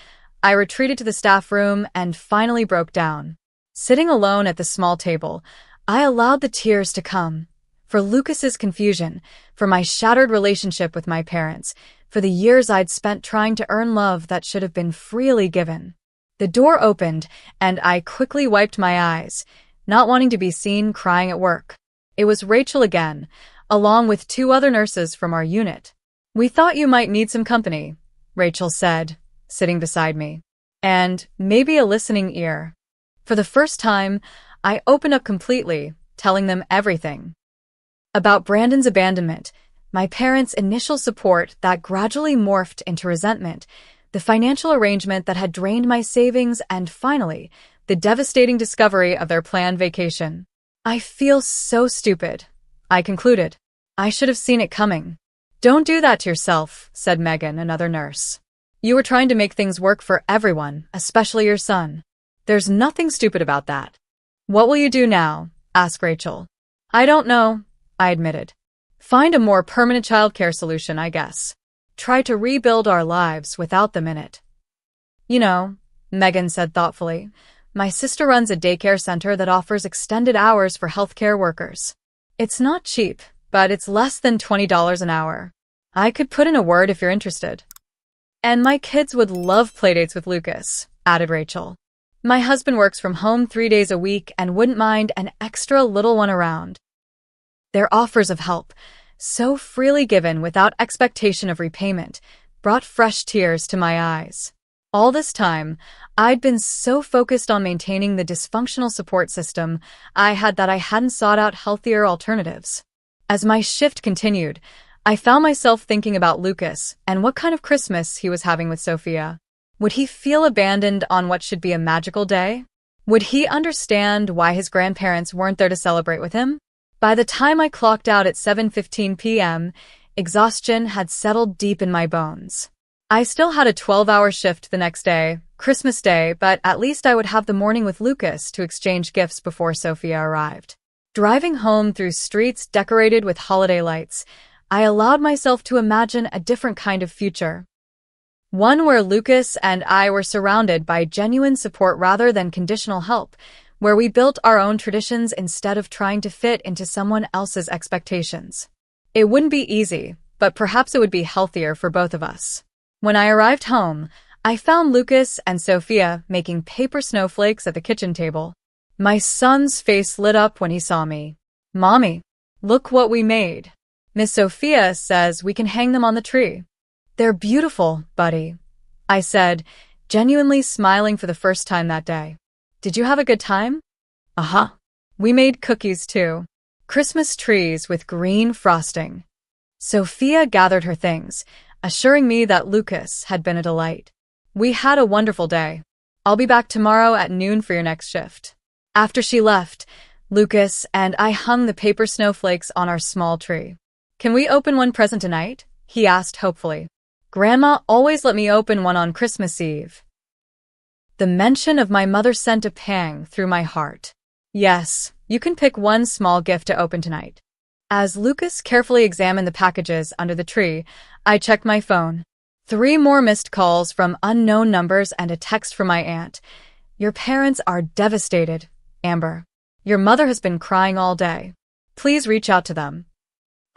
I retreated to the staff room and finally broke down. Sitting alone at the small table, I allowed the tears to come. For Lucas's confusion, for my shattered relationship with my parents, for the years I'd spent trying to earn love that should have been freely given. The door opened, and I quickly wiped my eyes, not wanting to be seen crying at work. It was Rachel again, along with 2 other nurses from our unit. "We thought you might need some company," Rachel said, sitting beside me. "And maybe a listening ear." For the first time, I opened up completely, telling them everything. About Brandon's abandonment, my parents' initial support that gradually morphed into resentment, the financial arrangement that had drained my savings, and finally, the devastating discovery of their planned vacation. "I feel so stupid," I concluded. "I should have seen it coming." "Don't do that to yourself," said Megan, another nurse. "You were trying to make things work for everyone, especially your son. There's nothing stupid about that." "What will you do now?" asked Rachel. "I don't know," I admitted. "Find a more permanent childcare solution, I guess. Try to rebuild our lives without them in it." "You know," Megan said thoughtfully, "my sister runs a daycare center that offers extended hours for healthcare workers. It's not cheap, but it's less than $20 an hour. I could put in a word if you're interested." "And my kids would love playdates with Lucas," added Rachel. "My husband works from home 3 days a week and wouldn't mind an extra little one around." Their offers of help, so freely given without expectation of repayment, brought fresh tears to my eyes. All this time, I'd been so focused on maintaining the dysfunctional support system I had that I hadn't sought out healthier alternatives. As my shift continued, I found myself thinking about Lucas and what kind of Christmas he was having with Sophia. Would he feel abandoned on what should be a magical day? Would he understand why his grandparents weren't there to celebrate with him? By the time I clocked out at 7:15 p.m., exhaustion had settled deep in my bones. I still had a 12-hour shift the next day, Christmas Day, but at least I would have the morning with Lucas to exchange gifts before Sophia arrived. Driving home through streets decorated with holiday lights, I allowed myself to imagine a different kind of future. One where Lucas and I were surrounded by genuine support rather than conditional help, where we built our own traditions instead of trying to fit into someone else's expectations. It wouldn't be easy, but perhaps it would be healthier for both of us. When I arrived home, I found Lucas and Sophia making paper snowflakes at the kitchen table. My son's face lit up when he saw me. "Mommy, look what we made. Miss Sophia says we can hang them on the tree." "They're beautiful, buddy," I said, genuinely smiling for the first time that day. "Did you have a good time?" "Uh-huh. We made cookies too. Christmas trees with green frosting." Sophia gathered her things, assuring me that Lucas had been a delight. "We had a wonderful day. I'll be back tomorrow at noon for your next shift." After she left, Lucas and I hung the paper snowflakes on our small tree. Can we open one present tonight? He asked hopefully. Grandma always let me open one on Christmas Eve. The mention of my mother sent a pang through my heart. Yes, you can pick one small gift to open tonight. As Lucas carefully examined the packages under the tree, I checked my phone. 3 more missed calls from unknown numbers and a text from my aunt. Your parents are devastated, Amber. Your mother has been crying all day. Please reach out to them.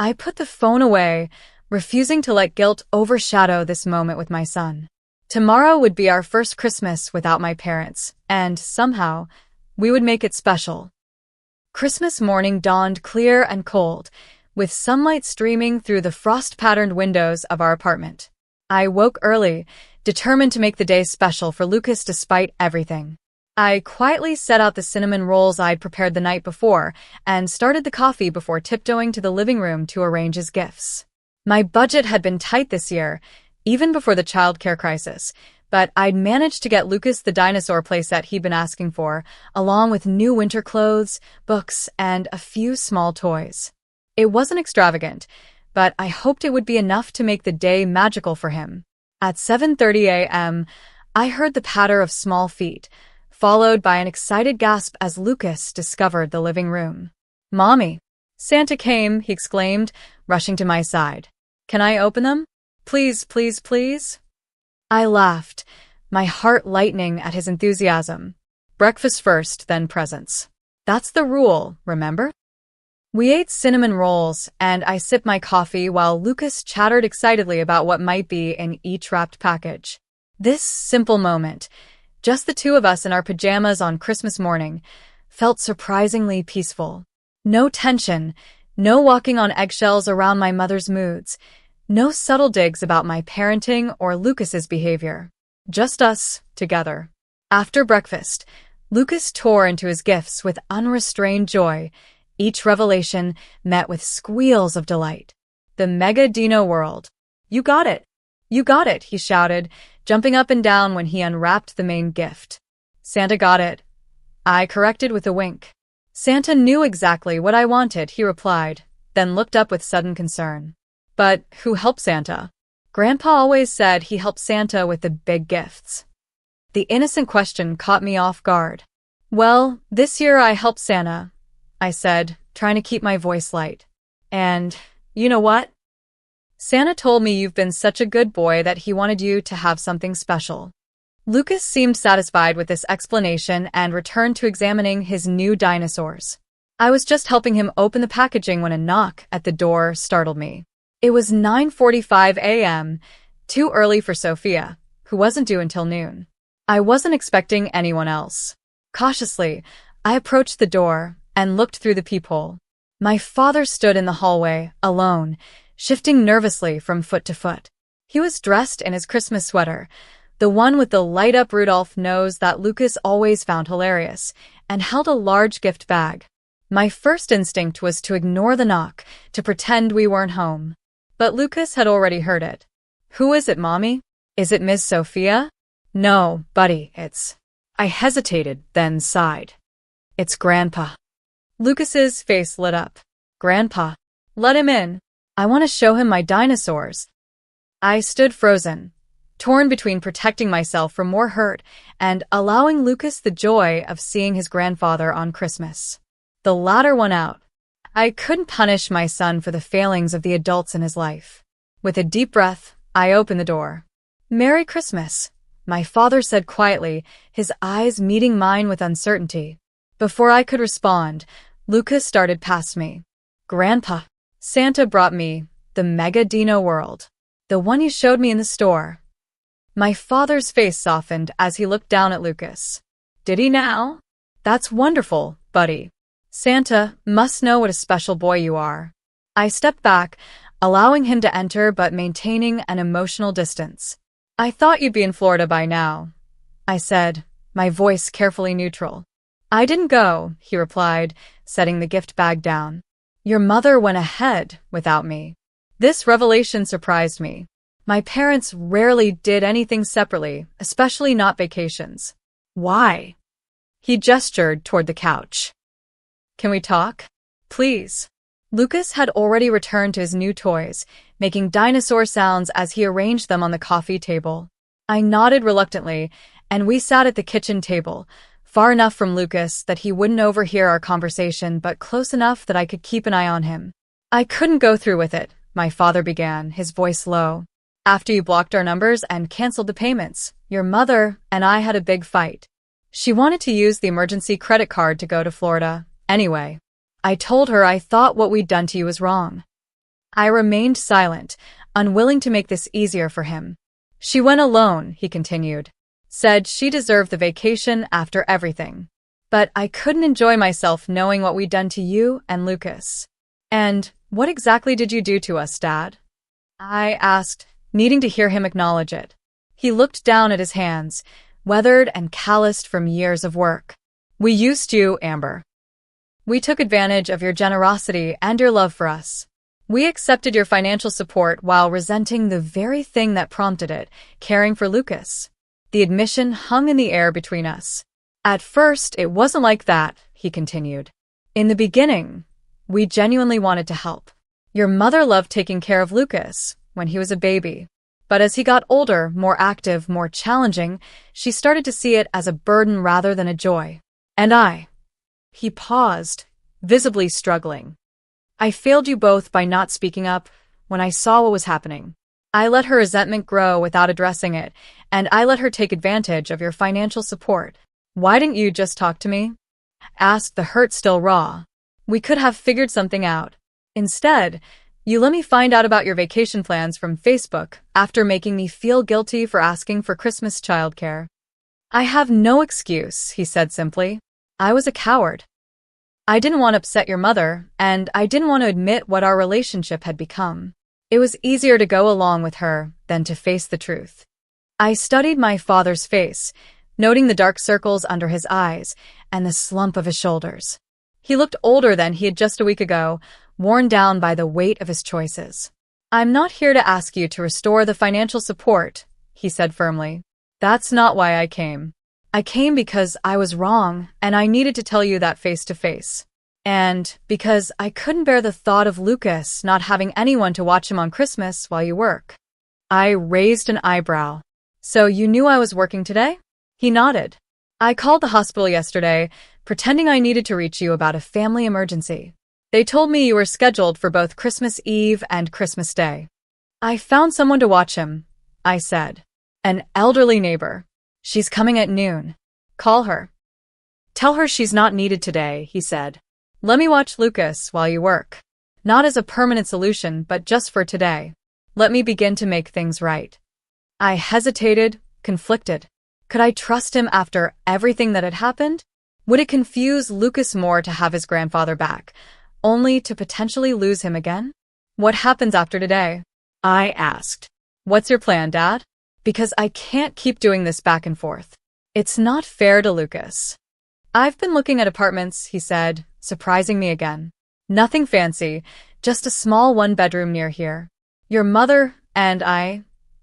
I put the phone away, refusing to let guilt overshadow this moment with my son. Tomorrow would be our first Christmas without my parents, and somehow, we would make it special. Christmas morning dawned clear and cold, with sunlight streaming through the frost-patterned windows of our apartment. I woke early, determined to make the day special for Lucas despite everything. I quietly set out the cinnamon rolls I'd prepared the night before and started the coffee before tiptoeing to the living room to arrange his gifts. My budget had been tight this year, even before the childcare crisis, but I'd managed to get Lucas the dinosaur playset he'd been asking for, along with new winter clothes, books, and a few small toys. It wasn't extravagant, but I hoped it would be enough to make the day magical for him. At 7:30 a.m., I heard the patter of small feet, followed by an excited gasp as Lucas discovered the living room. Mommy! Santa came, he exclaimed, rushing to my side. Can I open them? Please, please, please? I laughed, my heart lightening at his enthusiasm. Breakfast first, then presents. That's the rule, remember? We ate cinnamon rolls, and I sipped my coffee while Lucas chattered excitedly about what might be in each wrapped package. This simple moment, just the two of us in our pajamas on Christmas morning, felt surprisingly peaceful. No tension, no walking on eggshells around my mother's moods, no subtle digs about my parenting or Lucas's behavior. Just us, together. After breakfast, Lucas tore into his gifts with unrestrained joy, each revelation met with squeals of delight. The Mega Dino World. You got it! You got it, he shouted, jumping up and down when he unwrapped the main gift. Santa got it. I corrected with a wink. Santa knew exactly what I wanted, he replied, then looked up with sudden concern. But who helped Santa? Grandpa always said he helped Santa with the big gifts. The innocent question caught me off guard. Well, this year I helped Santa, I said, trying to keep my voice light. And, you know what? Santa told me you've been such a good boy that he wanted you to have something special. Lucas seemed satisfied with this explanation and returned to examining his new dinosaurs. I was just helping him open the packaging when a knock at the door startled me. It was 9:45 a.m., too early for Sophia, who wasn't due until noon. I wasn't expecting anyone else. Cautiously, I approached the door and looked through the peephole. My father stood in the hallway, alone, shifting nervously from foot to foot. He was dressed in his Christmas sweater, the one with the light-up Rudolph nose that Lucas always found hilarious, and held a large gift bag. My first instinct was to ignore the knock, to pretend we weren't home. But Lucas had already heard it. Who is it, Mommy? Is it Miss Sophia? No, buddy, it's... I hesitated, then sighed. It's Grandpa. Lucas's face lit up. Grandpa. Let him in. I want to show him my dinosaurs. I stood frozen, torn between protecting myself from more hurt and allowing Lucas the joy of seeing his grandfather on Christmas. The latter won out. I couldn't punish my son for the failings of the adults in his life. With a deep breath, I opened the door. Merry Christmas, my father said quietly, his eyes meeting mine with uncertainty. Before I could respond, Lucas started past me. Grandpa, Santa brought me the Mega Dino World, the one you showed me in the store. My father's face softened as he looked down at Lucas. Did he now? That's wonderful, buddy. Santa must know what a special boy you are. I stepped back, allowing him to enter but maintaining an emotional distance. I thought you'd be in Florida by now, I said, my voice carefully neutral. I didn't go, he replied, setting the gift bag down. Your mother went ahead without me. This revelation surprised me. My parents rarely did anything separately, especially not vacations. Why? He gestured toward the couch. Can we talk? Please. Lucas had already returned to his new toys, making dinosaur sounds as he arranged them on the coffee table. I nodded reluctantly, and we sat at the kitchen table, far enough from Lucas that he wouldn't overhear our conversation, but close enough that I could keep an eye on him. "I couldn't go through with it," my father began, his voice low. "After you blocked our numbers and canceled the payments, your mother and I had a big fight. She wanted to use the emergency credit card to go to Florida. Anyway, I told her I thought what we'd done to you was wrong." I remained silent, unwilling to make this easier for him. "She went alone," he continued. "Said she deserved the vacation after everything. But I couldn't enjoy myself knowing what we'd done to you and Lucas." "And what exactly did you do to us, Dad?" I asked, needing to hear him acknowledge it. He looked down at his hands, weathered and calloused from years of work. "We used you, Amber. We took advantage of your generosity and your love for us. We accepted your financial support while resenting the very thing that prompted it, caring for Lucas." The admission hung in the air between us. "At first, it wasn't like that," he continued. "In the beginning, we genuinely wanted to help. Your mother loved taking care of Lucas when he was a baby. But as he got older, more active, more challenging, she started to see it as a burden rather than a joy. And I—" He paused, visibly struggling. "I failed you both by not speaking up when I saw what was happening. I let her resentment grow without addressing it, and I let her take advantage of your financial support. Why didn't you just talk to me?" Asked, the hurt still raw. "We could have figured something out. Instead, you let me find out about your vacation plans from Facebook after making me feel guilty for asking for Christmas childcare." "I have no excuse," he said simply. "I was a coward. I didn't want to upset your mother, and I didn't want to admit what our relationship had become. It was easier to go along with her than to face the truth." I studied my father's face, noting the dark circles under his eyes and the slump of his shoulders. He looked older than he had just a week ago, worn down by the weight of his choices. "I'm not here to ask you to restore the financial support," he said firmly. "That's not why I came. I came because I was wrong, and I needed to tell you that face to face. And because I couldn't bear the thought of Lucas not having anyone to watch him on Christmas while you work." I raised an eyebrow. "So you knew I was working today?" He nodded. "I called the hospital yesterday, pretending I needed to reach you about a family emergency. They told me you were scheduled for both Christmas Eve and Christmas Day. I found someone to watch him," I said. "An elderly neighbor. She's coming at noon. Call her. Tell her she's not needed today," he said. "Let me watch Lucas while you work. Not as a permanent solution, but just for today. Let me begin to make things right." I hesitated, conflicted. Could I trust him after everything that had happened? Would it confuse Lucas more to have his grandfather back, only to potentially lose him again? "What happens after today?" I asked. "What's your plan, Dad? Because I can't keep doing this back and forth. It's not fair to Lucas." "I've been looking at apartments," he said, surprising me again. "Nothing fancy, just a small one-bedroom near here. Your mother and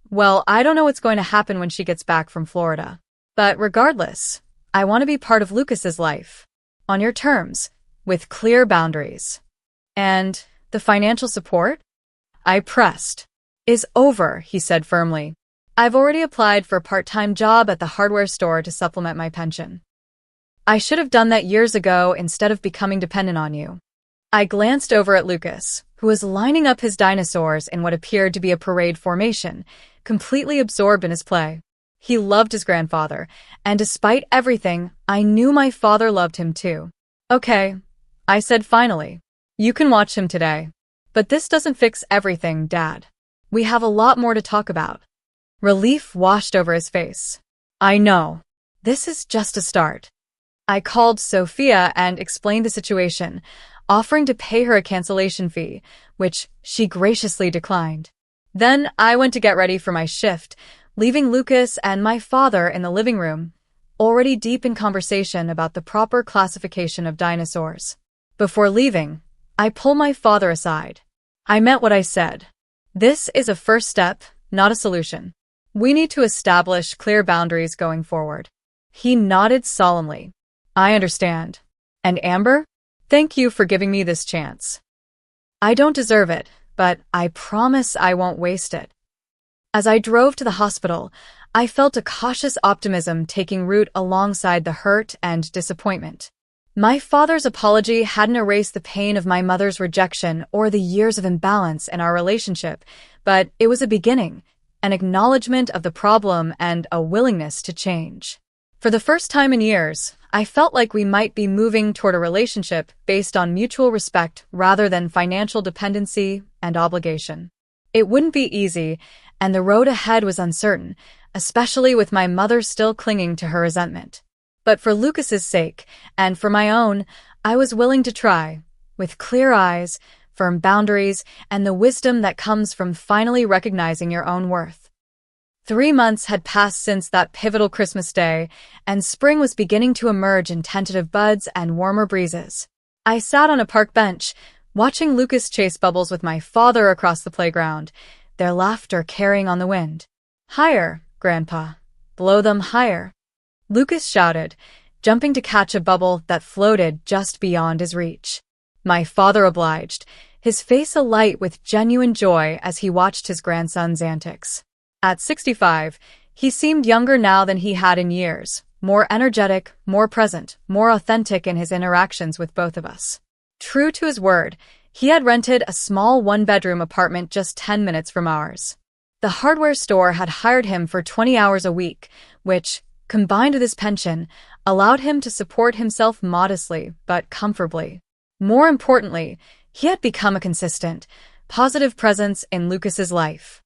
well, I don't know what's going to happen when she gets back from Florida. But regardless, I want to be part of Lucas's life. On your terms, with clear boundaries." "And the financial support?" I pressed. "Is over," he said firmly. "I've already applied for a part-time job at the hardware store to supplement my pension. I should have done that years ago instead of becoming dependent on you." I glanced over at Lucas, who was lining up his dinosaurs in what appeared to be a parade formation, completely absorbed in his play. He loved his grandfather, and despite everything, I knew my father loved him too. "Okay," I said finally. "You can watch him today. But this doesn't fix everything, Dad. We have a lot more to talk about." Relief washed over his face. "I know. This is just a start." I called Sophia and explained the situation, offering to pay her a cancellation fee, which she graciously declined. Then I went to get ready for my shift, leaving Lucas and my father in the living room, already deep in conversation about the proper classification of dinosaurs. Before leaving, I pulled my father aside. "I meant what I said. This is a first step, not a solution. We need to establish clear boundaries going forward." He nodded solemnly. "I understand. And Amber, thank you for giving me this chance." I don't deserve it, but I promise I won't waste it. As I drove to the hospital, I felt a cautious optimism taking root alongside the hurt and disappointment. My father's apology hadn't erased the pain of my mother's rejection or the years of imbalance in our relationship, but it was a beginning, an acknowledgement of the problem and a willingness to change. For the first time in years, I felt like we might be moving toward a relationship based on mutual respect rather than financial dependency and obligation. It wouldn't be easy, and the road ahead was uncertain, especially with my mother still clinging to her resentment. But for Lucas's sake, and for my own, I was willing to try, with clear eyes, firm boundaries, and the wisdom that comes from finally recognizing your own worth. 3 months had passed since that pivotal Christmas day, and spring was beginning to emerge in tentative buds and warmer breezes. I sat on a park bench, watching Lucas chase bubbles with my father across the playground, their laughter carrying on the wind. "Higher, Grandpa. Blow them higher," Lucas shouted, jumping to catch a bubble that floated just beyond his reach. My father obliged, his face alight with genuine joy as he watched his grandson's antics. At 65, he seemed younger now than he had in years, more energetic, more present, more authentic in his interactions with both of us. True to his word, he had rented a small one-bedroom apartment just 10 minutes from ours. The hardware store had hired him for 20 hours a week, which, combined with his pension, allowed him to support himself modestly but comfortably. More importantly, he had become a consistent, positive presence in Lucas's life.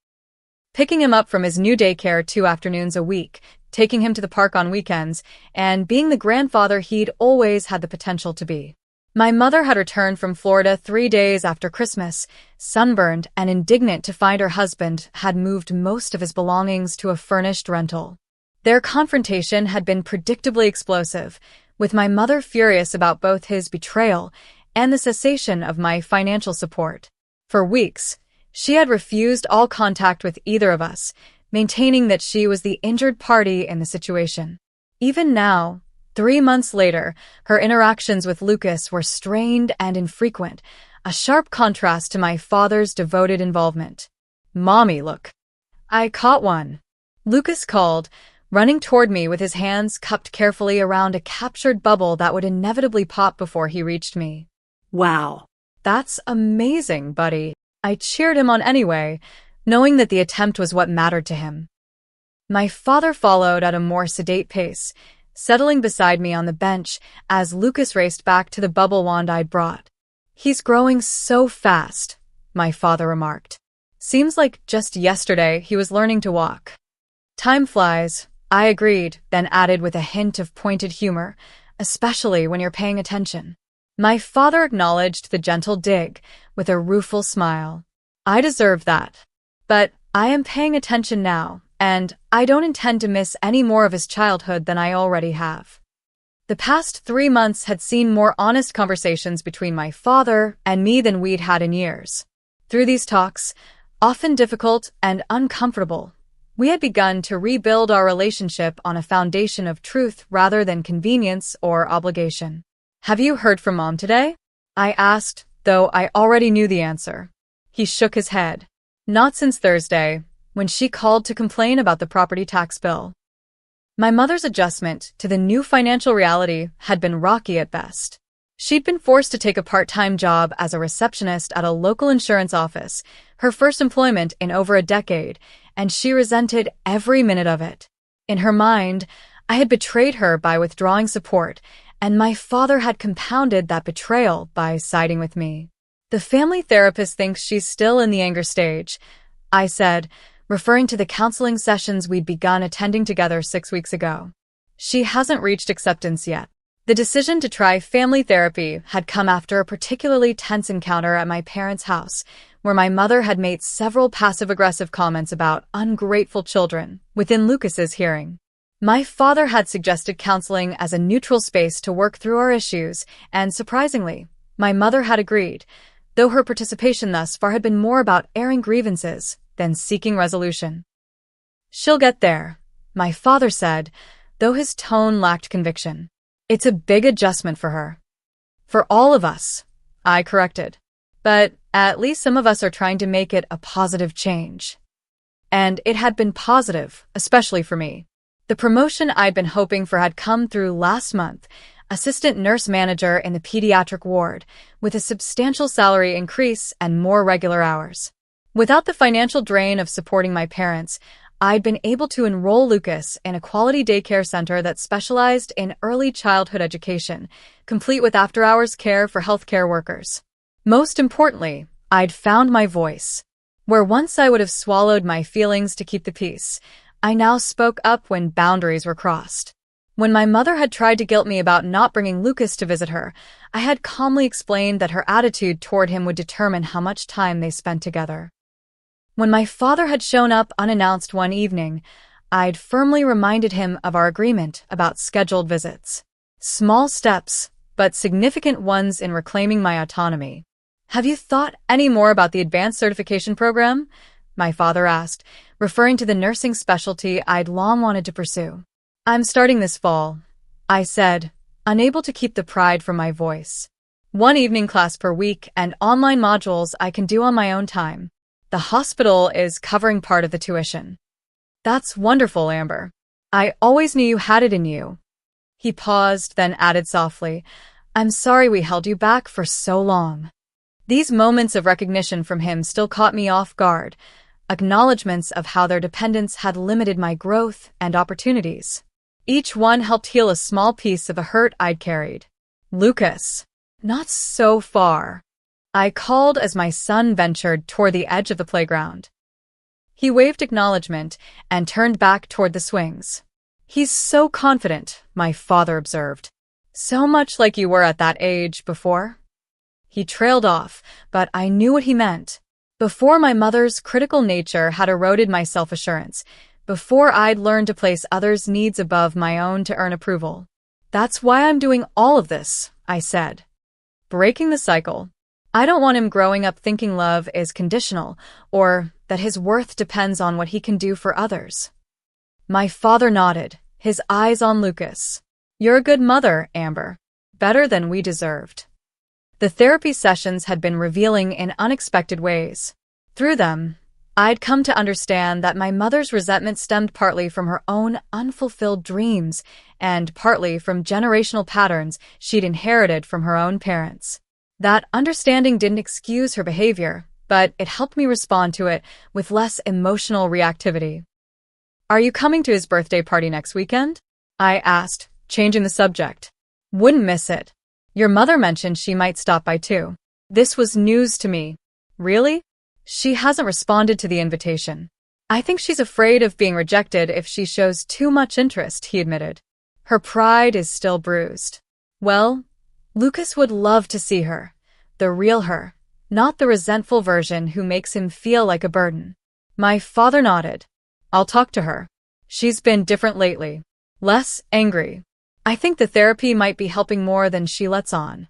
Picking him up from his new daycare 2 afternoons a week, taking him to the park on weekends, and being the grandfather he'd always had the potential to be. My mother had returned from Florida 3 days after Christmas, sunburned and indignant to find her husband had moved most of his belongings to a furnished rental. Their confrontation had been predictably explosive, with my mother furious about both his betrayal and the cessation of my financial support. For weeks, she had refused all contact with either of us, maintaining that she was the injured party in the situation. Even now, 3 months later, her interactions with Lucas were strained and infrequent, a sharp contrast to my father's devoted involvement. "Mommy, look. I caught one," Lucas called, running toward me with his hands cupped carefully around a captured bubble that would inevitably pop before he reached me. "Wow. "That's amazing, buddy." I cheered him on anyway, knowing that the attempt was what mattered to him. My father followed at a more sedate pace, settling beside me on the bench as Lucas raced back to the bubble wand I'd brought. "He's growing so fast," my father remarked. "Seems like just yesterday he was learning to walk." "Time flies," I agreed, then added with a hint of pointed humor, "especially when you're paying attention." My father acknowledged the gentle dig with a rueful smile. "I deserve that. But I am paying attention now, and I don't intend to miss any more of his childhood than I already have." The past 3 months had seen more honest conversations between my father and me than we'd had in years. Through these talks, often difficult and uncomfortable, we had begun to rebuild our relationship on a foundation of truth rather than convenience or obligation. "Have you heard from Mom today?" I asked, though I already knew the answer. He shook his head. "Not since Thursday, when she called to complain about the property tax bill." My mother's adjustment to the new financial reality had been rocky at best. She'd been forced to take a part-time job as a receptionist at a local insurance office, her first employment in over a decade, and she resented every minute of it. In her mind, I had betrayed her by withdrawing support, and my father had compounded that betrayal by siding with me. "The family therapist thinks she's still in the anger stage," I said, referring to the counseling sessions we'd begun attending together 6 weeks ago. "She hasn't reached acceptance yet." The decision to try family therapy had come after a particularly tense encounter at my parents' house, where my mother had made several passive-aggressive comments about ungrateful children within Lucas's hearing. My father had suggested counseling as a neutral space to work through our issues, and surprisingly, my mother had agreed, though her participation thus far had been more about airing grievances than seeking resolution. "She'll get there," my father said, though his tone lacked conviction. "It's a big adjustment for her." "For all of us," I corrected. "But At least some of us are trying to make it a positive change. And it had been positive, especially for me. The promotion I'd been hoping for had come through last month, assistant nurse manager in the pediatric ward, with a substantial salary increase and more regular hours. Without the financial drain of supporting my parents, I'd been able to enroll Lucas in a quality daycare center that specialized in early childhood education, complete with after-hours care for healthcare workers. Most importantly, I'd found my voice. Where once I would have swallowed my feelings to keep the peace, I now spoke up when boundaries were crossed. When my mother had tried to guilt me about not bringing Lucas to visit her, I had calmly explained that her attitude toward him would determine how much time they spent together. When my father had shown up unannounced one evening, I'd firmly reminded him of our agreement about scheduled visits. Small steps, but significant ones in reclaiming my autonomy. "Have you thought any more about the advanced certification program?" my father asked, referring to the nursing specialty I'd long wanted to pursue. "I'm starting this fall," I said, unable to keep the pride from my voice. "One evening class per week and online modules I can do on my own time. The hospital is covering part of the tuition." "That's wonderful, Amber. I always knew you had it in you." He paused, then added softly, "I'm sorry we held you back for so long." These moments of recognition from him still caught me off guard, acknowledgments of how their dependence had limited my growth and opportunities. Each one helped heal a small piece of the hurt I'd carried. "Lucas, not so far," I called as my son ventured toward the edge of the playground. He waved acknowledgement and turned back toward the swings. "He's so confident," my father observed. "So much like you were at that age before." He trailed off, but I knew what he meant. Before my mother's critical nature had eroded my self-assurance, before I'd learned to place others' needs above my own to earn approval. "That's why I'm doing all of this," I said. "Breaking the cycle. I don't want him growing up thinking love is conditional, or that his worth depends on what he can do for others." My father nodded, his eyes on Lucas. "You're a good mother, Amber. Better than we deserved." The therapy sessions had been revealing in unexpected ways. Through them, I'd come to understand that my mother's resentment stemmed partly from her own unfulfilled dreams and partly from generational patterns she'd inherited from her own parents. That understanding didn't excuse her behavior, but it helped me respond to it with less emotional reactivity. "Are you coming to his birthday party next weekend?" I asked, changing the subject. "Wouldn't miss it. Your mother mentioned she might stop by too." This was news to me. "Really? She hasn't responded to the invitation. I think she's afraid of being rejected if she shows too much interest," he admitted. "Her pride is still bruised." Well, Lucas would love to see her, the real her, not the resentful version who makes him feel like a burden. My father nodded. "I'll talk to her. She's been different lately. Less angry. I think the therapy might be helping more than she lets on."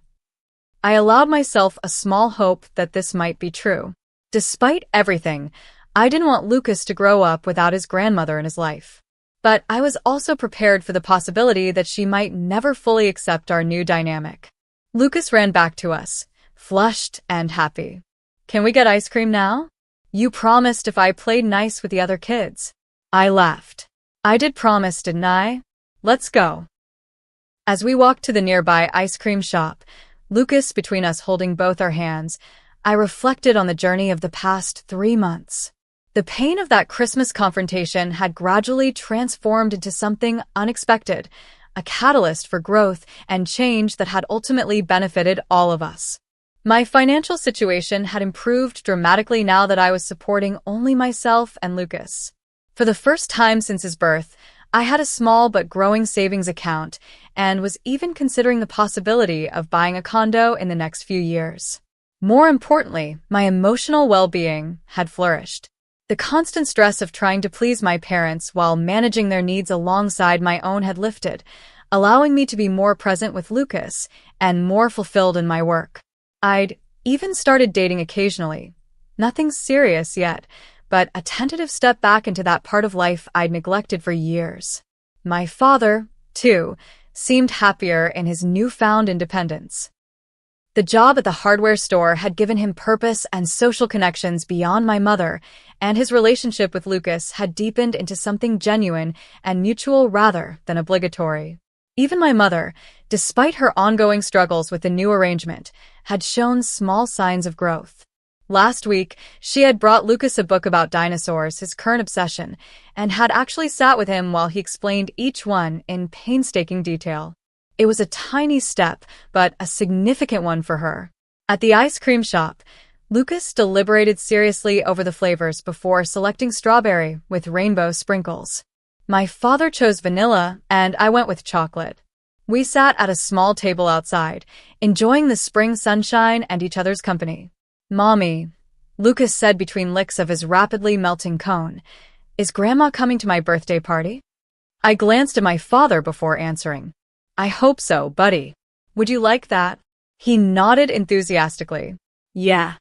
I allowed myself a small hope that this might be true. Despite everything, I didn't want Lucas to grow up without his grandmother in his life. But I was also prepared for the possibility that she might never fully accept our new dynamic. Lucas ran back to us, flushed and happy. "Can we get ice cream now? You promised if I played nice with the other kids." I laughed. "I did promise, didn't I? Let's go." As we walked to the nearby ice cream shop, Lucas between us holding both our hands, I reflected on the journey of the past 3 months. The pain of that Christmas confrontation had gradually transformed into something unexpected, a catalyst for growth and change that had ultimately benefited all of us. My financial situation had improved dramatically now that I was supporting only myself and Lucas. For the first time since his birth, I had a small but growing savings account and was even considering the possibility of buying a condo in the next few years. More importantly, my emotional well-being had flourished. The constant stress of trying to please my parents while managing their needs alongside my own had lifted, allowing me to be more present with Lucas and more fulfilled in my work. I'd even started dating occasionally. Nothing serious yet, but a tentative step back into that part of life I'd neglected for years. My father, too, seemed happier in his newfound independence. The job at the hardware store had given him purpose and social connections beyond my mother, and his relationship with Lucas had deepened into something genuine and mutual rather than obligatory. Even my mother, despite her ongoing struggles with the new arrangement, had shown small signs of growth. Last week, she had brought Lucas a book about dinosaurs, his current obsession, and had actually sat with him while he explained each one in painstaking detail. It was a tiny step, but a significant one for her. At the ice cream shop, Lucas deliberated seriously over the flavors before selecting strawberry with rainbow sprinkles. My father chose vanilla, and I went with chocolate. We sat at a small table outside, enjoying the spring sunshine and each other's company. "Mommy," Lucas said between licks of his rapidly melting cone, "is Grandma coming to my birthday party?" I glanced at my father before answering. "I hope so, buddy. Would you like that?" He nodded enthusiastically. "Yeah.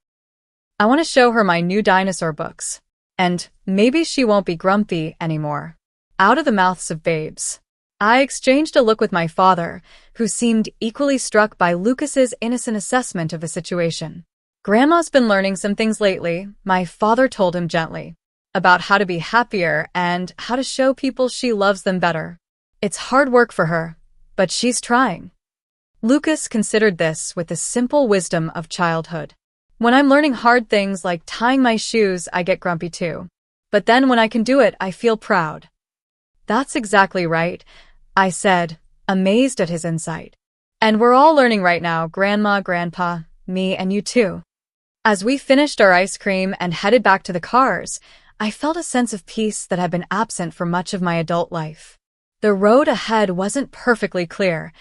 I want to show her my new dinosaur books. And maybe she won't be grumpy anymore." Out of the mouths of babes. I exchanged a look with my father, who seemed equally struck by Lucas's innocent assessment of the situation. "Grandma's been learning some things lately," my father told him gently, "about how to be happier and how to show people she loves them better. It's hard work for her, but she's trying." Lucas considered this with the simple wisdom of childhood. "When I'm learning hard things like tying my shoes, I get grumpy too. But then when I can do it, I feel proud." "That's exactly right," I said, amazed at his insight. "And we're all learning right now, Grandma, Grandpa, me, and you too." As we finished our ice cream and headed back to the cars, I felt a sense of peace that had been absent for much of my adult life. The road ahead wasn't perfectly clear.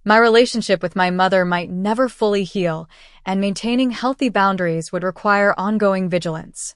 My relationship with my mother might never fully heal, and maintaining healthy boundaries would require ongoing vigilance.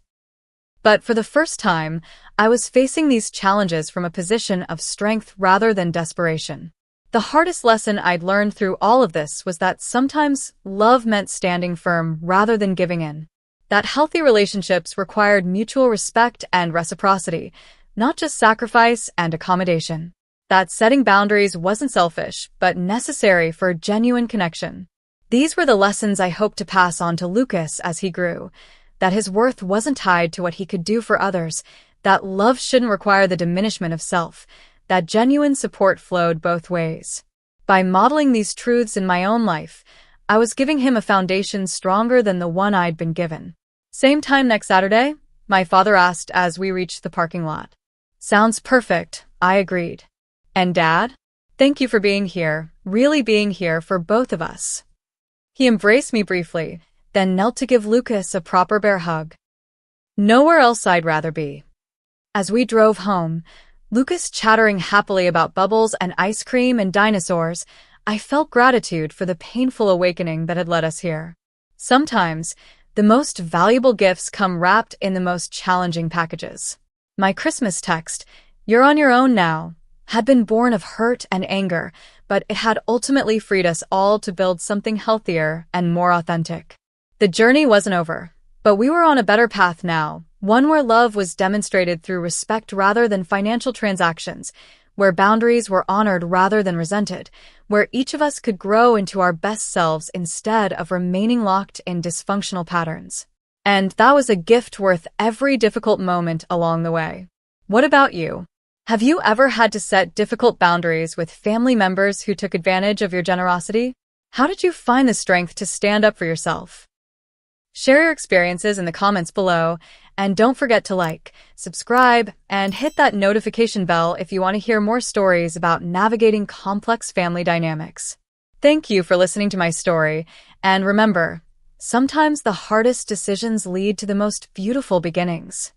But for the first time, I was facing these challenges from a position of strength rather than desperation. The hardest lesson I'd learned through all of this was that sometimes love meant standing firm rather than giving in. That healthy relationships required mutual respect and reciprocity, not just sacrifice and accommodation. That setting boundaries wasn't selfish, but necessary for genuine connection. These were the lessons I hoped to pass on to Lucas as he grew. That his worth wasn't tied to what he could do for others, that love shouldn't require the diminishment of self, that genuine support flowed both ways. By modeling these truths in my own life, I was giving him a foundation stronger than the one I'd been given. "Same time next Saturday?" my father asked as we reached the parking lot. "Sounds perfect," I agreed. "And Dad? Thank you for being here, really being here for both of us." He embraced me briefly, then knelt to give Lucas a proper bear hug. "Nowhere else I'd rather be." As we drove home, Lucas chattering happily about bubbles and ice cream and dinosaurs, I felt gratitude for the painful awakening that had led us here. Sometimes, the most valuable gifts come wrapped in the most challenging packages. My Christmas text, "You're on your own now," had been born of hurt and anger, but it had ultimately freed us all to build something healthier and more authentic. The journey wasn't over, but we were on a better path now, one where love was demonstrated through respect rather than financial transactions, where boundaries were honored rather than resented, where each of us could grow into our best selves instead of remaining locked in dysfunctional patterns. And that was a gift worth every difficult moment along the way. What about you? Have you ever had to set difficult boundaries with family members who took advantage of your generosity? How did you find the strength to stand up for yourself? Share your experiences in the comments below, and don't forget to like, subscribe, and hit that notification bell if you want to hear more stories about navigating complex family dynamics. Thank you for listening to my story, and remember, sometimes the hardest decisions lead to the most beautiful beginnings.